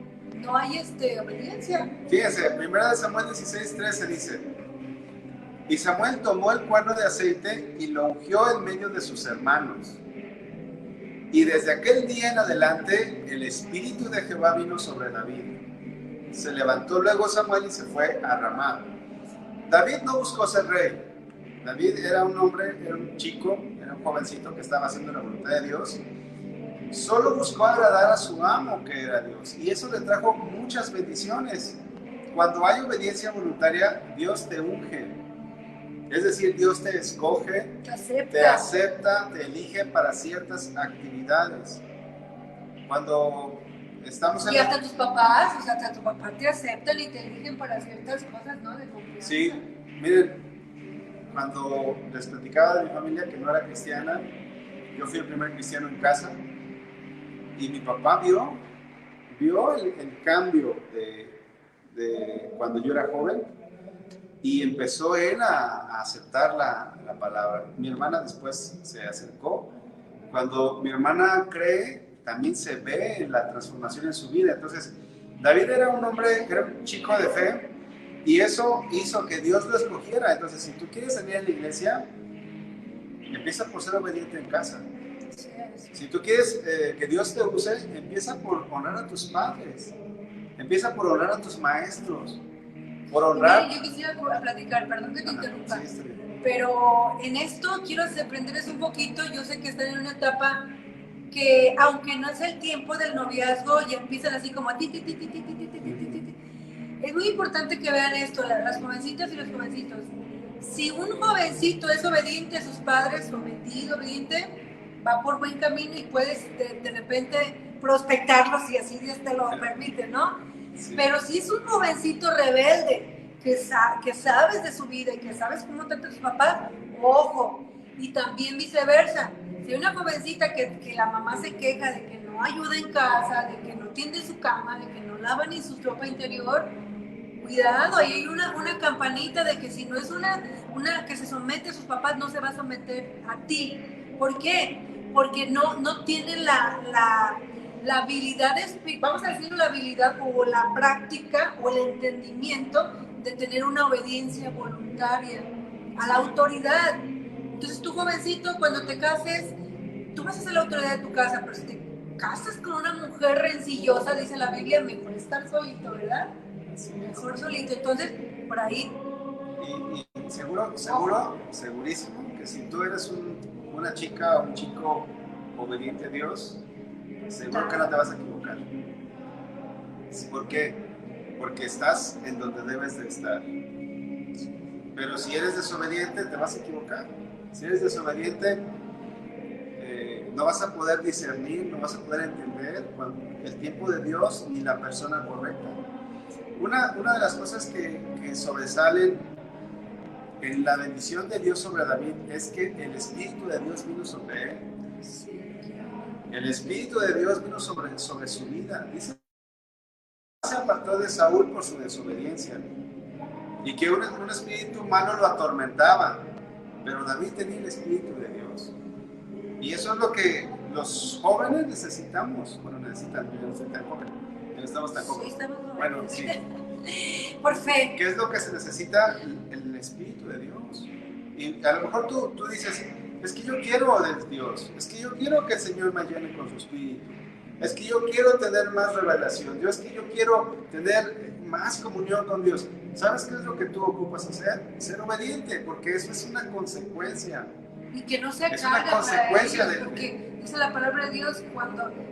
obediencia. Fíjense, 1 de Samuel 16, 13 dice: y Samuel tomó el cuerno de aceite y lo ungió en medio de sus hermanos. Y desde aquel día en adelante el espíritu de Jehová vino sobre David. Se levantó luego Samuel y se fue a Ramá. David no buscó ser rey. David era un hombre, era un chico, era un jovencito que estaba haciendo la voluntad de Dios. Solo buscó agradar a su amo, que era Dios. Y eso le trajo muchas bendiciones. Cuando hay obediencia voluntaria, Dios te unge. Es decir, Dios te escoge, te acepta, te elige para ciertas actividades. Cuando estamos en... Y hasta tus papás, o sea, hasta tu papá te aceptan y te eligen para ciertas cosas, ¿no? De confianza. Sí, miren, cuando les platicaba de mi familia que no era cristiana, yo fui el primer cristiano en casa y mi papá vio el cambio de cuando yo era joven y empezó él a aceptar la palabra. Mi hermana después se acercó. Cuando mi hermana cree, también se ve la transformación en su vida. Entonces, David era un hombre, era un chico de fe, y eso hizo que Dios lo escogiera. Entonces, si tú quieres salir a la iglesia, empieza por ser obediente en casa. Si tú quieres que Dios te use, empieza por honrar a tus padres, empieza por honrar a tus maestros, por honrar... Yo quisiera platicar, perdón que te interrumpa, sí, pero en esto quiero aprenderles un poquito. Yo sé que están en una etapa que, aunque no es el tiempo del noviazgo, ya empiezan así como ti. Es muy importante que vean esto, las jovencitas y los jovencitos. Si un jovencito es obediente a sus padres, obediente, va por buen camino y puedes de repente prospectarlo si así Dios te lo permite, ¿no? Sí. Pero si es un jovencito rebelde, que sabes de su vida y que sabes cómo trata a sus papás, ojo. Y también viceversa. Si hay una jovencita que la mamá se queja de que no ayuda en casa, de que no tiende su cama, de que no lava ni su ropa interior, cuidado, ahí hay una campanita de que si no es una que se somete a sus papás, no se va a someter a ti. ¿Por qué? Porque no tiene la habilidad, vamos a decir la habilidad o la práctica o el entendimiento de tener una obediencia voluntaria a la autoridad. Entonces tú, jovencito, cuando te cases, tú vas a ser la autoridad de tu casa, pero si te casas con una mujer rencillosa, dice la Biblia, mejor estar solito, ¿verdad? Mejor solito. Entonces, por ahí... Y segurísimo, que si tú eres una chica o un chico obediente a Dios, seguro que no te vas a equivocar. ¿Por qué? Porque estás en donde debes de estar. Pero si eres desobediente, te vas a equivocar. Si eres desobediente, no vas a poder discernir, no vas a poder entender el tiempo de Dios ni la persona correcta. Una de las cosas que sobresalen en la bendición de Dios sobre David es que el Espíritu de Dios vino sobre él. El Espíritu de Dios vino sobre su vida. Dice, se apartó de Saúl por su desobediencia y que un espíritu malo lo atormentaba, pero David tenía el Espíritu de Dios. Y eso es lo que los jóvenes necesitamos. Bueno, necesitan jóvenes. No estamos tan jóvenes. Bueno, sí. Por fe. ¿Qué es lo que se necesita? El Espíritu de Dios. Y a lo mejor tú dices, es que yo quiero de Dios, es que yo quiero que el Señor me llene con su Espíritu, es que yo quiero tener más revelación, es que yo quiero tener más comunión con Dios. ¿Sabes qué es lo que tú ocupas hacer? Ser obediente, porque eso es una consecuencia. y que no sea Es una carga consecuencia para ellos, porque dice la palabra de Dios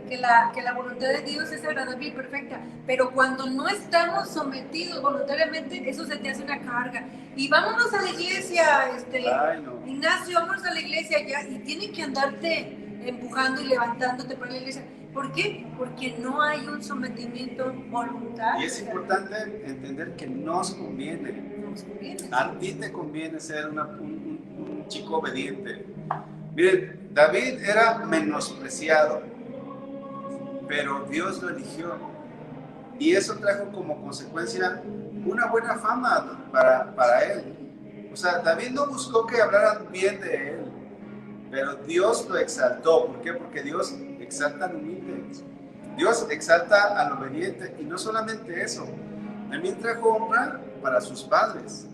que la voluntad de Dios es agradable y perfecta, pero cuando no estamos sometidos voluntariamente, eso se te hace una carga. Y vámonos a la iglesia, Ay, no. Ignacio, vámonos a la iglesia ya, y tienen que andarte empujando y levantándote para la iglesia. ¿Por qué? Porque no hay un sometimiento voluntario. Y es importante entender que nos conviene. Nos conviene. A ti te conviene ser un chico obediente. Miren, David era menospreciado, pero Dios lo eligió. Y eso trajo como consecuencia una buena fama para él. O sea, David no buscó que hablaran bien de él, pero Dios lo exaltó. ¿Por qué? Porque Dios exalta al humilde. Dios exalta al obediente. Y no solamente eso, también trajo honra para sus padres.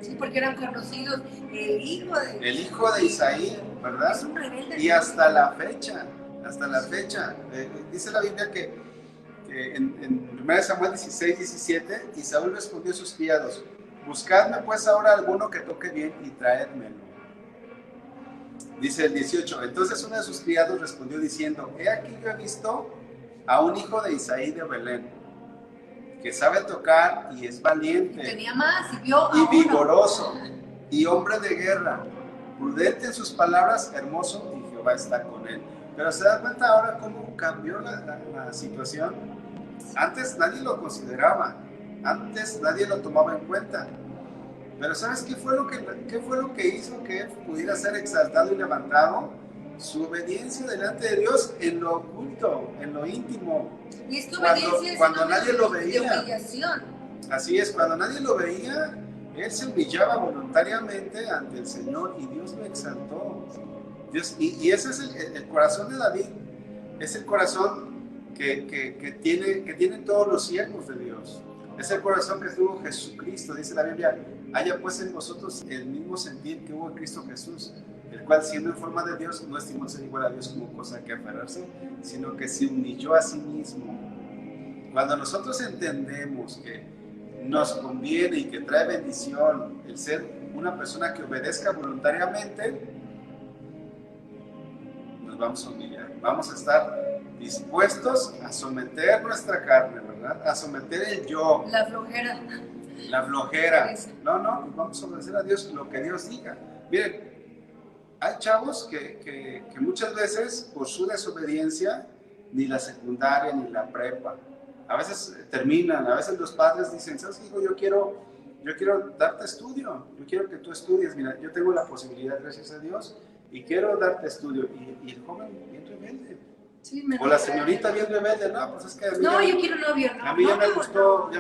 Sí, porque eran conocidos El hijo de Isaí, ¿verdad? Es un rebelde. Y hasta la fecha, dice la Biblia que en 1 Samuel 16, 17, y Saúl respondió a sus criados: buscadme pues ahora alguno que toque bien y traédmelo. Dice el 18, entonces uno de sus criados respondió diciendo: he aquí yo he visto a un hijo de Isaí de Belén, que sabe tocar y es valiente. Y tenía más, y vio y vigoroso, y hombre de guerra, prudente en sus palabras, hermoso, y Jehová está con él. Pero se da cuenta ahora cómo cambió la situación. Antes nadie lo consideraba, antes nadie lo tomaba en cuenta. Pero ¿sabes qué fue lo que hizo que él pudiera ser exaltado y levantado? Su obediencia delante de Dios en lo oculto, en lo íntimo. Y esta obediencia cuando nadie lo veía. De humillación. Así es, cuando nadie lo veía, él se humillaba voluntariamente ante el Señor y Dios lo exaltó. Y ese es el corazón de David, es el corazón que tienen todos los siervos de Dios. Es el corazón que tuvo Jesucristo. Dice la Biblia: haya pues en vosotros el mismo sentir que hubo en Cristo Jesús, el cual siendo en forma de Dios no estimó ser igual a Dios como cosa que aferrarse, sino que se humilló a sí mismo. Cuando nosotros entendemos que nos conviene y que trae bendición el ser una persona que obedezca voluntariamente, nos vamos a humillar, vamos a estar dispuestos a someter nuestra carne, ¿verdad? A someter el yo. La flojera. No, vamos a obedecer a Dios lo que Dios diga. Miren, hay chavos que muchas veces por su desobediencia ni la secundaria ni la prepa, a veces terminan, a veces los padres dicen: ¿sabes qué, hijo? Yo quiero darte estudio, yo quiero que tú estudies, mira, yo tengo la posibilidad, gracias a Dios, y quiero darte estudio. Y el joven bien rebelde. Sí, o la señorita bien rebelde: no, pues es que a mí yo quiero novio, no. A mí ya me gustó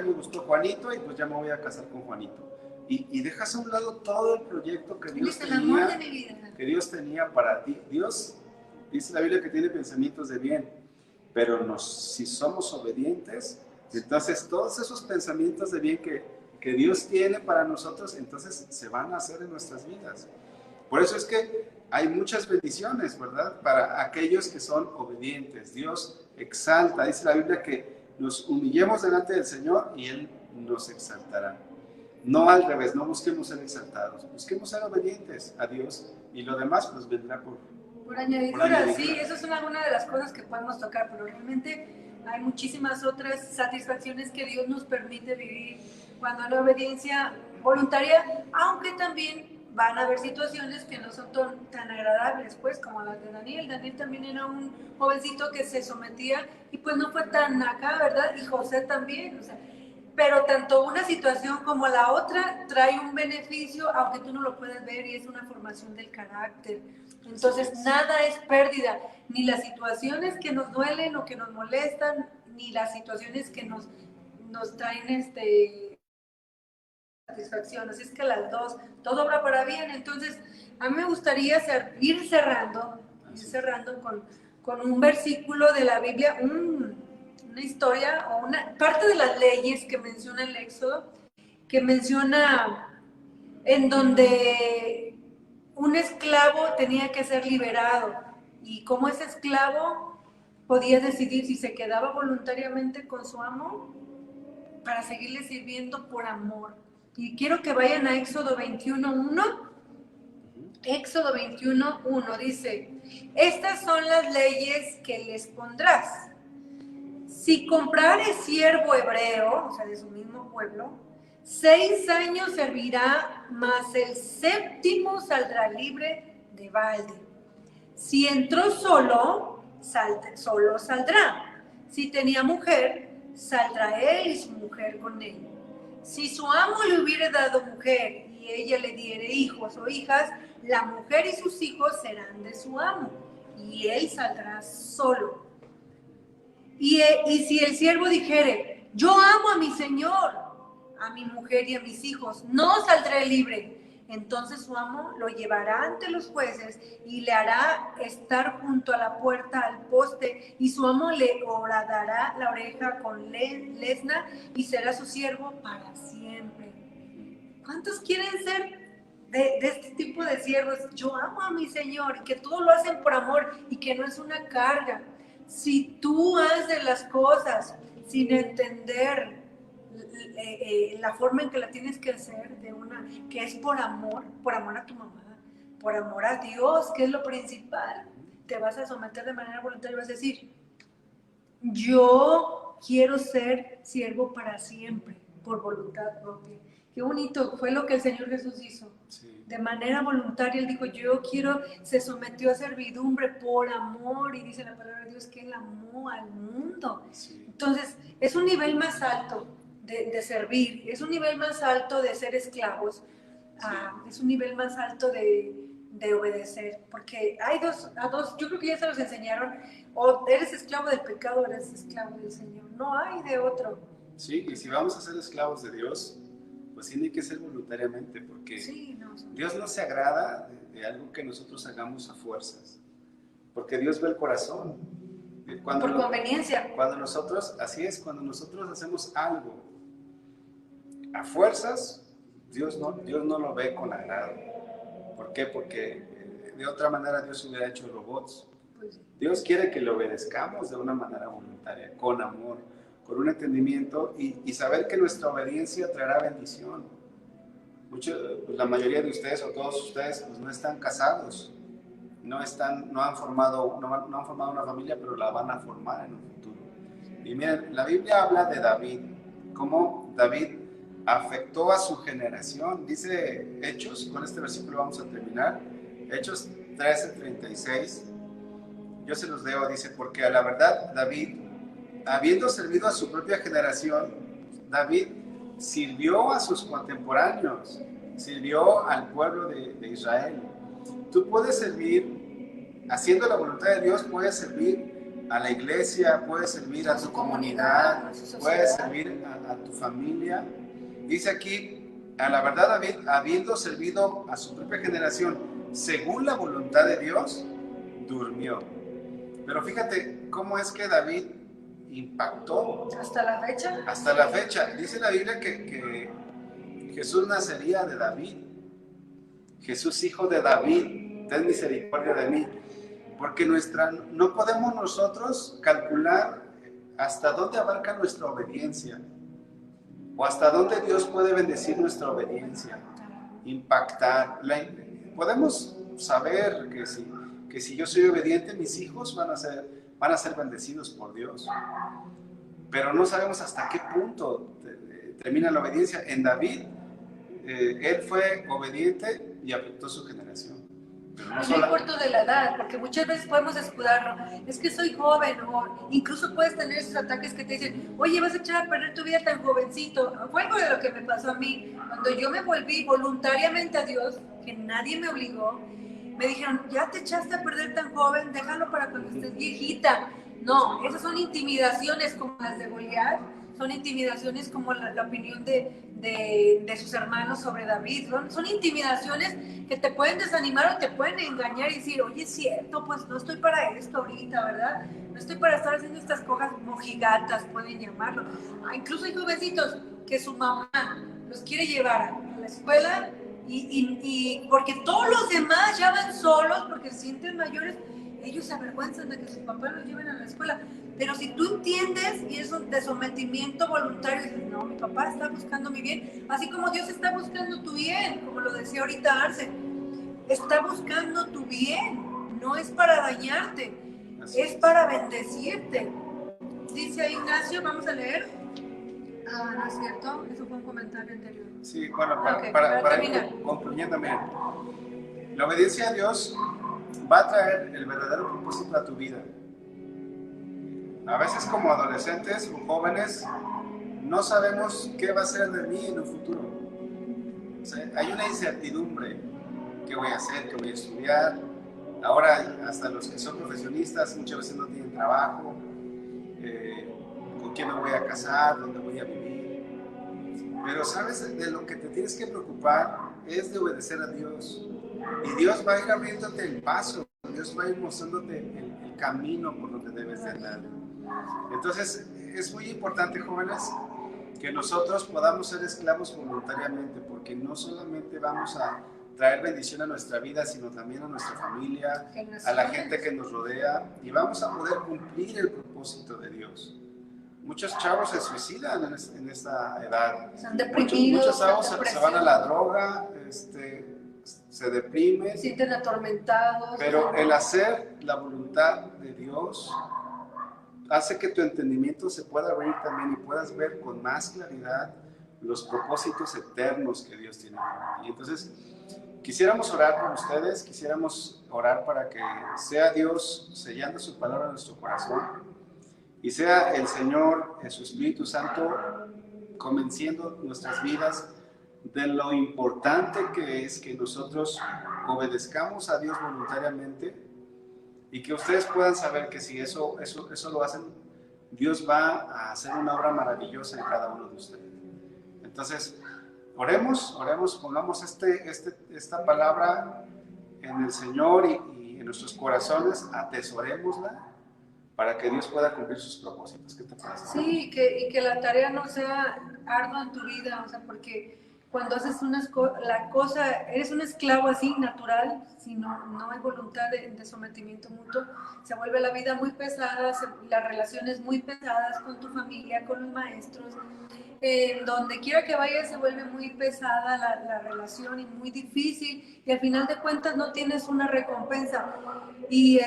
Juanito, y pues ya me voy a casar con Juanito. Y dejas a un lado todo el proyecto que Dios tenía para ti. Dios, dice la Biblia, que tiene pensamientos de bien, pero si somos obedientes, entonces todos esos pensamientos de bien que Dios tiene para nosotros, entonces se van a hacer en nuestras vidas. Por eso es que hay muchas bendiciones, ¿verdad? Para aquellos que son obedientes. Dios exalta. Dice la Biblia que nos humillemos delante del Señor y Él nos exaltará. No al revés, no busquemos ser exaltados, busquemos ser obedientes a Dios, y lo demás pues vendrá por añadidura. Sí, eso es alguna de las cosas que podemos tocar, pero realmente hay muchísimas otras satisfacciones que Dios nos permite vivir cuando la obediencia voluntaria, aunque también van a haber situaciones que no son tan agradables, pues, como las de Daniel. Daniel también era un jovencito que se sometía y pues no fue tan acá, ¿verdad? Y José también, o sea, pero tanto una situación como la otra trae un beneficio, aunque tú no lo puedes ver, y es una formación del carácter. Entonces, nada es pérdida, ni las situaciones que nos duelen o que nos molestan, ni las situaciones que nos traen satisfacción. Así es que las dos, todo obra para bien. Entonces, a mí me gustaría ir cerrando con un versículo de la Biblia, una historia o una parte de las leyes que menciona el Éxodo, que menciona en donde un esclavo tenía que ser liberado, y como ese esclavo podía decidir si se quedaba voluntariamente con su amo para seguirle sirviendo por amor. Y quiero que vayan a Éxodo 21:1 Éxodo 21:1 dice: estas son las leyes que les pondrás. Si comprare siervo hebreo, o sea, de su mismo pueblo, 6 años servirá, mas el 7º saldrá libre de balde. Si entró solo, solo saldrá. Si tenía mujer, saldrá él y su mujer con él. Si su amo le hubiere dado mujer y ella le diere hijos o hijas, la mujer y sus hijos serán de su amo, y él saldrá solo. Y si el siervo dijere: yo amo a mi señor, a mi mujer y a mis hijos, no saldré libre, entonces su amo lo llevará ante los jueces y le hará estar junto a la puerta al poste, y su amo le horadará la oreja con lesna y será su siervo para siempre. ¿Cuántos quieren ser de este tipo de siervos? Yo amo a mi Señor, y que todo lo hacen por amor y que no es una carga. Si tú haces las cosas sin entender la forma en que la tienes que hacer, que es por amor a tu mamá, por amor a Dios, que es lo principal, te vas a someter de manera voluntaria y vas a decir: yo quiero ser siervo para siempre, por voluntad propia. Qué bonito fue lo que el Señor Jesús hizo. Sí. De manera voluntaria, Él dijo: yo quiero, se sometió a servidumbre por amor, y dice la palabra de Dios que Él amó al mundo. Sí. Entonces, es un nivel más alto de servir, es un nivel más alto de ser esclavos, sí. Es un nivel más alto de obedecer, porque hay dos, yo creo que ya se los enseñaron: o eres esclavo del pecado o eres esclavo del Señor, no hay de otro. Sí, y si vamos a ser esclavos de Dios, pues tiene que ser voluntariamente, porque sí, Dios no se agrada de algo que nosotros hagamos a fuerzas, porque Dios ve el corazón. Por conveniencia. Cuando nosotros, así es, cuando nosotros hacemos algo a fuerzas, Dios no lo ve con agrado. ¿Por qué? Porque de otra manera Dios hubiera hecho robots. Dios quiere que le obedezcamos de una manera voluntaria, con amor, con un entendimiento, y saber que nuestra obediencia traerá bendición. La mayoría de ustedes, o todos ustedes, pues no están casados, no han formado una familia, pero la van a formar en un futuro. Y miren, la Biblia habla de David, cómo David afectó a su generación. Dice Hechos, con este versículo vamos a terminar, Hechos 13:36, yo se los leo, dice: porque a la verdad David, habiendo servido a su propia generación, David sirvió a sus contemporáneos, sirvió al pueblo de Israel. Tú puedes servir, haciendo la voluntad de Dios, puedes servir a la iglesia, puedes servir a tu comunidad, puedes servir a tu familia. Dice aquí: a la verdad David, habiendo servido a su propia generación, según la voluntad de Dios, durmió. Pero fíjate cómo es que David impactó. ¿Hasta la fecha? Hasta la fecha. Dice la Biblia que Jesús nacería de David. Jesús, hijo de David, ten misericordia de mí. Porque no podemos nosotros calcular hasta dónde abarca nuestra obediencia, o hasta dónde Dios puede bendecir nuestra obediencia, impactar. Podemos saber que si yo soy obediente, mis hijos van a ser bendecidos por Dios, pero no sabemos hasta qué punto termina la obediencia. En David, él fue obediente y afectó su generación. No importa de la edad, porque muchas veces podemos escudarlo. Es que soy joven, o incluso puedes tener esos ataques que te dicen: oye, vas a echar a perder tu vida tan jovencito. Fue algo de lo que me pasó a mí. Cuando yo me volví voluntariamente a Dios, que nadie me obligó, me dijeron: ya te echaste a perder tan joven, déjalo para cuando estés viejita. No, esas son intimidaciones como las de Goliat, son intimidaciones como la opinión de sus hermanos sobre David. Son intimidaciones que te pueden desanimar o te pueden engañar y decir: oye, es cierto, pues no estoy para esto ahorita, ¿verdad? No estoy para estar haciendo estas cosas mojigatas, pueden llamarlo. Incluso hay jovencitos que su mamá los quiere llevar a la escuela y porque todos los demás ya van solos porque se sienten mayores, ellos se avergüenzan de que sus papás los lleven a la escuela. Pero si tú entiendes y es un de sometimiento voluntario, dices: no, mi papá está buscando mi bien, así como Dios está buscando tu bien, como lo decía ahorita Arce. está buscando tu bien, no es para dañarte, es es. para bendecirte. Dice ahí Ignacio, vamos a leer. Ah, no es cierto, eso fue un comentario anterior. Sí, bueno, Okay, para ir concluyendo, miren, la obediencia a Dios va a traer el verdadero propósito a tu vida. A veces como adolescentes o jóvenes no sabemos qué va a ser de mí en un futuro. O sea, hay una incertidumbre. ¿Qué voy a hacer? ¿Qué voy a estudiar? Ahora hasta los que son profesionistas muchas veces no tienen trabajo. ¿Con quién me voy a casar? ¿Dónde voy a vivir? Pero sabes, de lo que te tienes que preocupar es de obedecer a Dios. Y Dios va a ir abriéndote el paso. Dios va a ir mostrándote el camino por donde debes de andar. Entonces, es muy importante, jóvenes, que nosotros podamos ser esclavos voluntariamente, porque no solamente vamos a traer bendición a nuestra vida, sino también a nuestra familia, a la gente que nos rodea, y vamos a poder cumplir el propósito de Dios. Muchos chavos se suicidan en esta edad. Están deprimidos. Muchos chavos se van a la droga, se deprimen. Se sienten atormentados. Pero el hacer la voluntad de Dios hace que tu entendimiento se pueda abrir también y puedas ver con más claridad los propósitos eternos que Dios tiene para ti. Entonces, quisiéramos orar por ustedes, quisiéramos orar para que sea Dios sellando su palabra en nuestro corazón y sea el Señor, su Espíritu Santo, convenciendo nuestras vidas de lo importante que es que nosotros obedezcamos a Dios voluntariamente y que ustedes puedan saber que si eso lo hacen, Dios va a hacer una obra maravillosa en cada uno de ustedes. Entonces, oremos, pongamos esta palabra en el Señor y en nuestros corazones, atesorémosla para que Dios pueda cumplir sus propósitos. ¿Qué te parece? Sí, y que la tarea no sea ardua en tu vida, o sea, porque cuando haces la cosa, eres un esclavo así, natural, si no hay voluntad de sometimiento mutuo, se vuelve la vida muy pesada, las relaciones muy pesadas con tu familia, con los maestros, donde quiera que vayas se vuelve muy pesada la relación y muy difícil, y al final de cuentas no tienes una recompensa. Y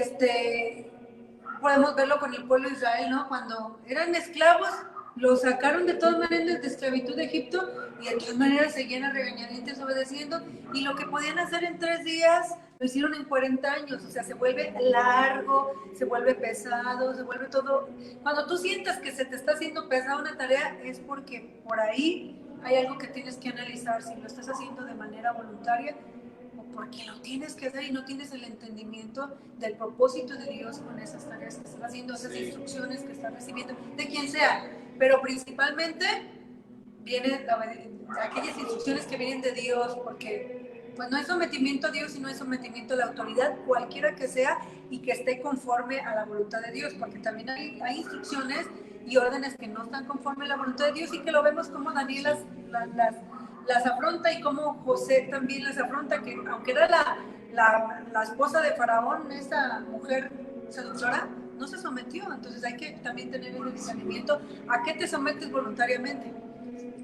podemos verlo con el pueblo de Israel, ¿no? Cuando eran esclavos, los sacaron de todas maneras de esclavitud de Egipto y de todas maneras seguían a regañadientes obedeciendo, y lo que podían hacer en 3 días lo hicieron en 40 años, o sea, se vuelve largo, se vuelve pesado, se vuelve todo. Cuando tú sientas que se te está haciendo pesada una tarea, es porque por ahí hay algo que tienes que analizar, si lo estás haciendo de manera voluntaria o porque lo tienes que hacer y no tienes el entendimiento del propósito de Dios con esas tareas que estás haciendo, esas instrucciones que estás recibiendo, de quien sea, pero principalmente vienen aquellas instrucciones que vienen de Dios, porque pues no hay sometimiento a Dios y no hay sometimiento a la autoridad, cualquiera que sea, y que esté conforme a la voluntad de Dios, porque también hay instrucciones y órdenes que no están conforme a la voluntad de Dios y que lo vemos como Daniel las afronta y como José también las afronta, que aunque era la esposa de Faraón, esa mujer seductora, no se sometió. Entonces hay que también tener el discernimiento a qué te sometes voluntariamente.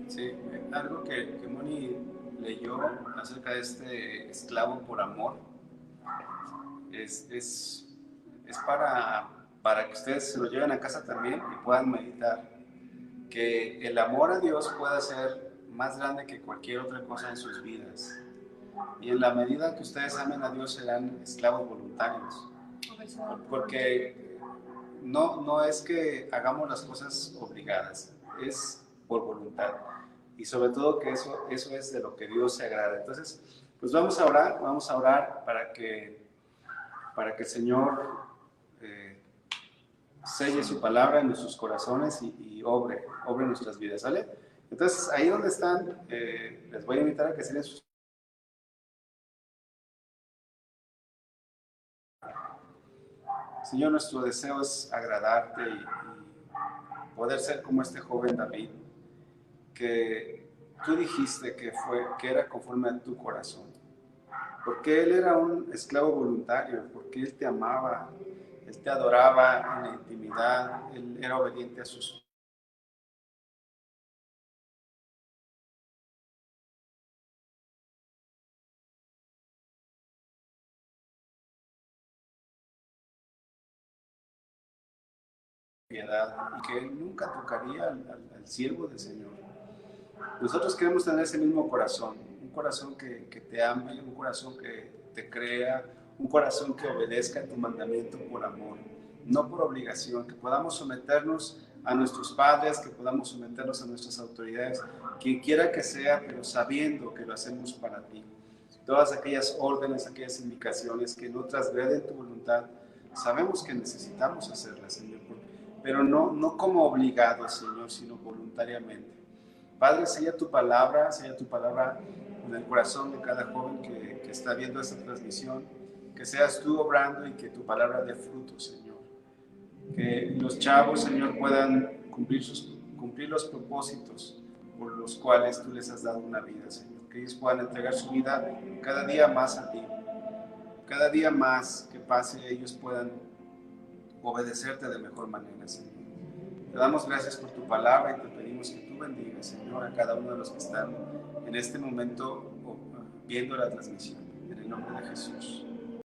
Sí, algo que Moni leyó acerca de este esclavo por amor es para que ustedes se lo lleven a casa también y puedan meditar que el amor a Dios pueda ser más grande que cualquier otra cosa en sus vidas, y en la medida que ustedes amen a Dios serán esclavos voluntarios, porque no es que hagamos las cosas obligadas, es por voluntad, y sobre todo que eso es de lo que Dios se agrada. Entonces, pues vamos a orar para que el Señor selle su palabra en nuestros corazones y obre en nuestras vidas, ¿sale? Entonces, ahí donde están, les voy a invitar a que cierren sus... Señor, nuestro deseo es agradarte y poder ser como este joven David, que tú dijiste que era conforme a tu corazón, porque él era un esclavo voluntario, porque él te amaba, él te adoraba en la intimidad, él era obediente a sus piedad y que Él nunca tocaría al siervo del Señor. Nosotros queremos tener ese mismo corazón, un corazón que te ame, un corazón que te crea, un corazón que obedezca tu mandamiento por amor, no por obligación, que podamos someternos a nuestros padres, que podamos someternos a nuestras autoridades, quien quiera que sea, pero sabiendo que lo hacemos para ti. Todas aquellas órdenes, aquellas indicaciones que no transgreden tu voluntad, sabemos que necesitamos hacerlas, Señor, pero no como obligados, Señor, sino voluntariamente. Padre, sella tu palabra en el corazón de cada joven que está viendo esta transmisión, que seas tú obrando y que tu palabra dé fruto, Señor. Que los chavos, Señor, puedan cumplir los propósitos por los cuales tú les has dado una vida, Señor. Que ellos puedan entregar su vida cada día más a ti. Cada día más que pase, ellos puedan obedecerte de mejor manera, Señor. Te damos gracias por tu palabra y te pedimos que tú bendigas, Señor, a cada uno de los que están en este momento viendo la transmisión. En el nombre de Jesús.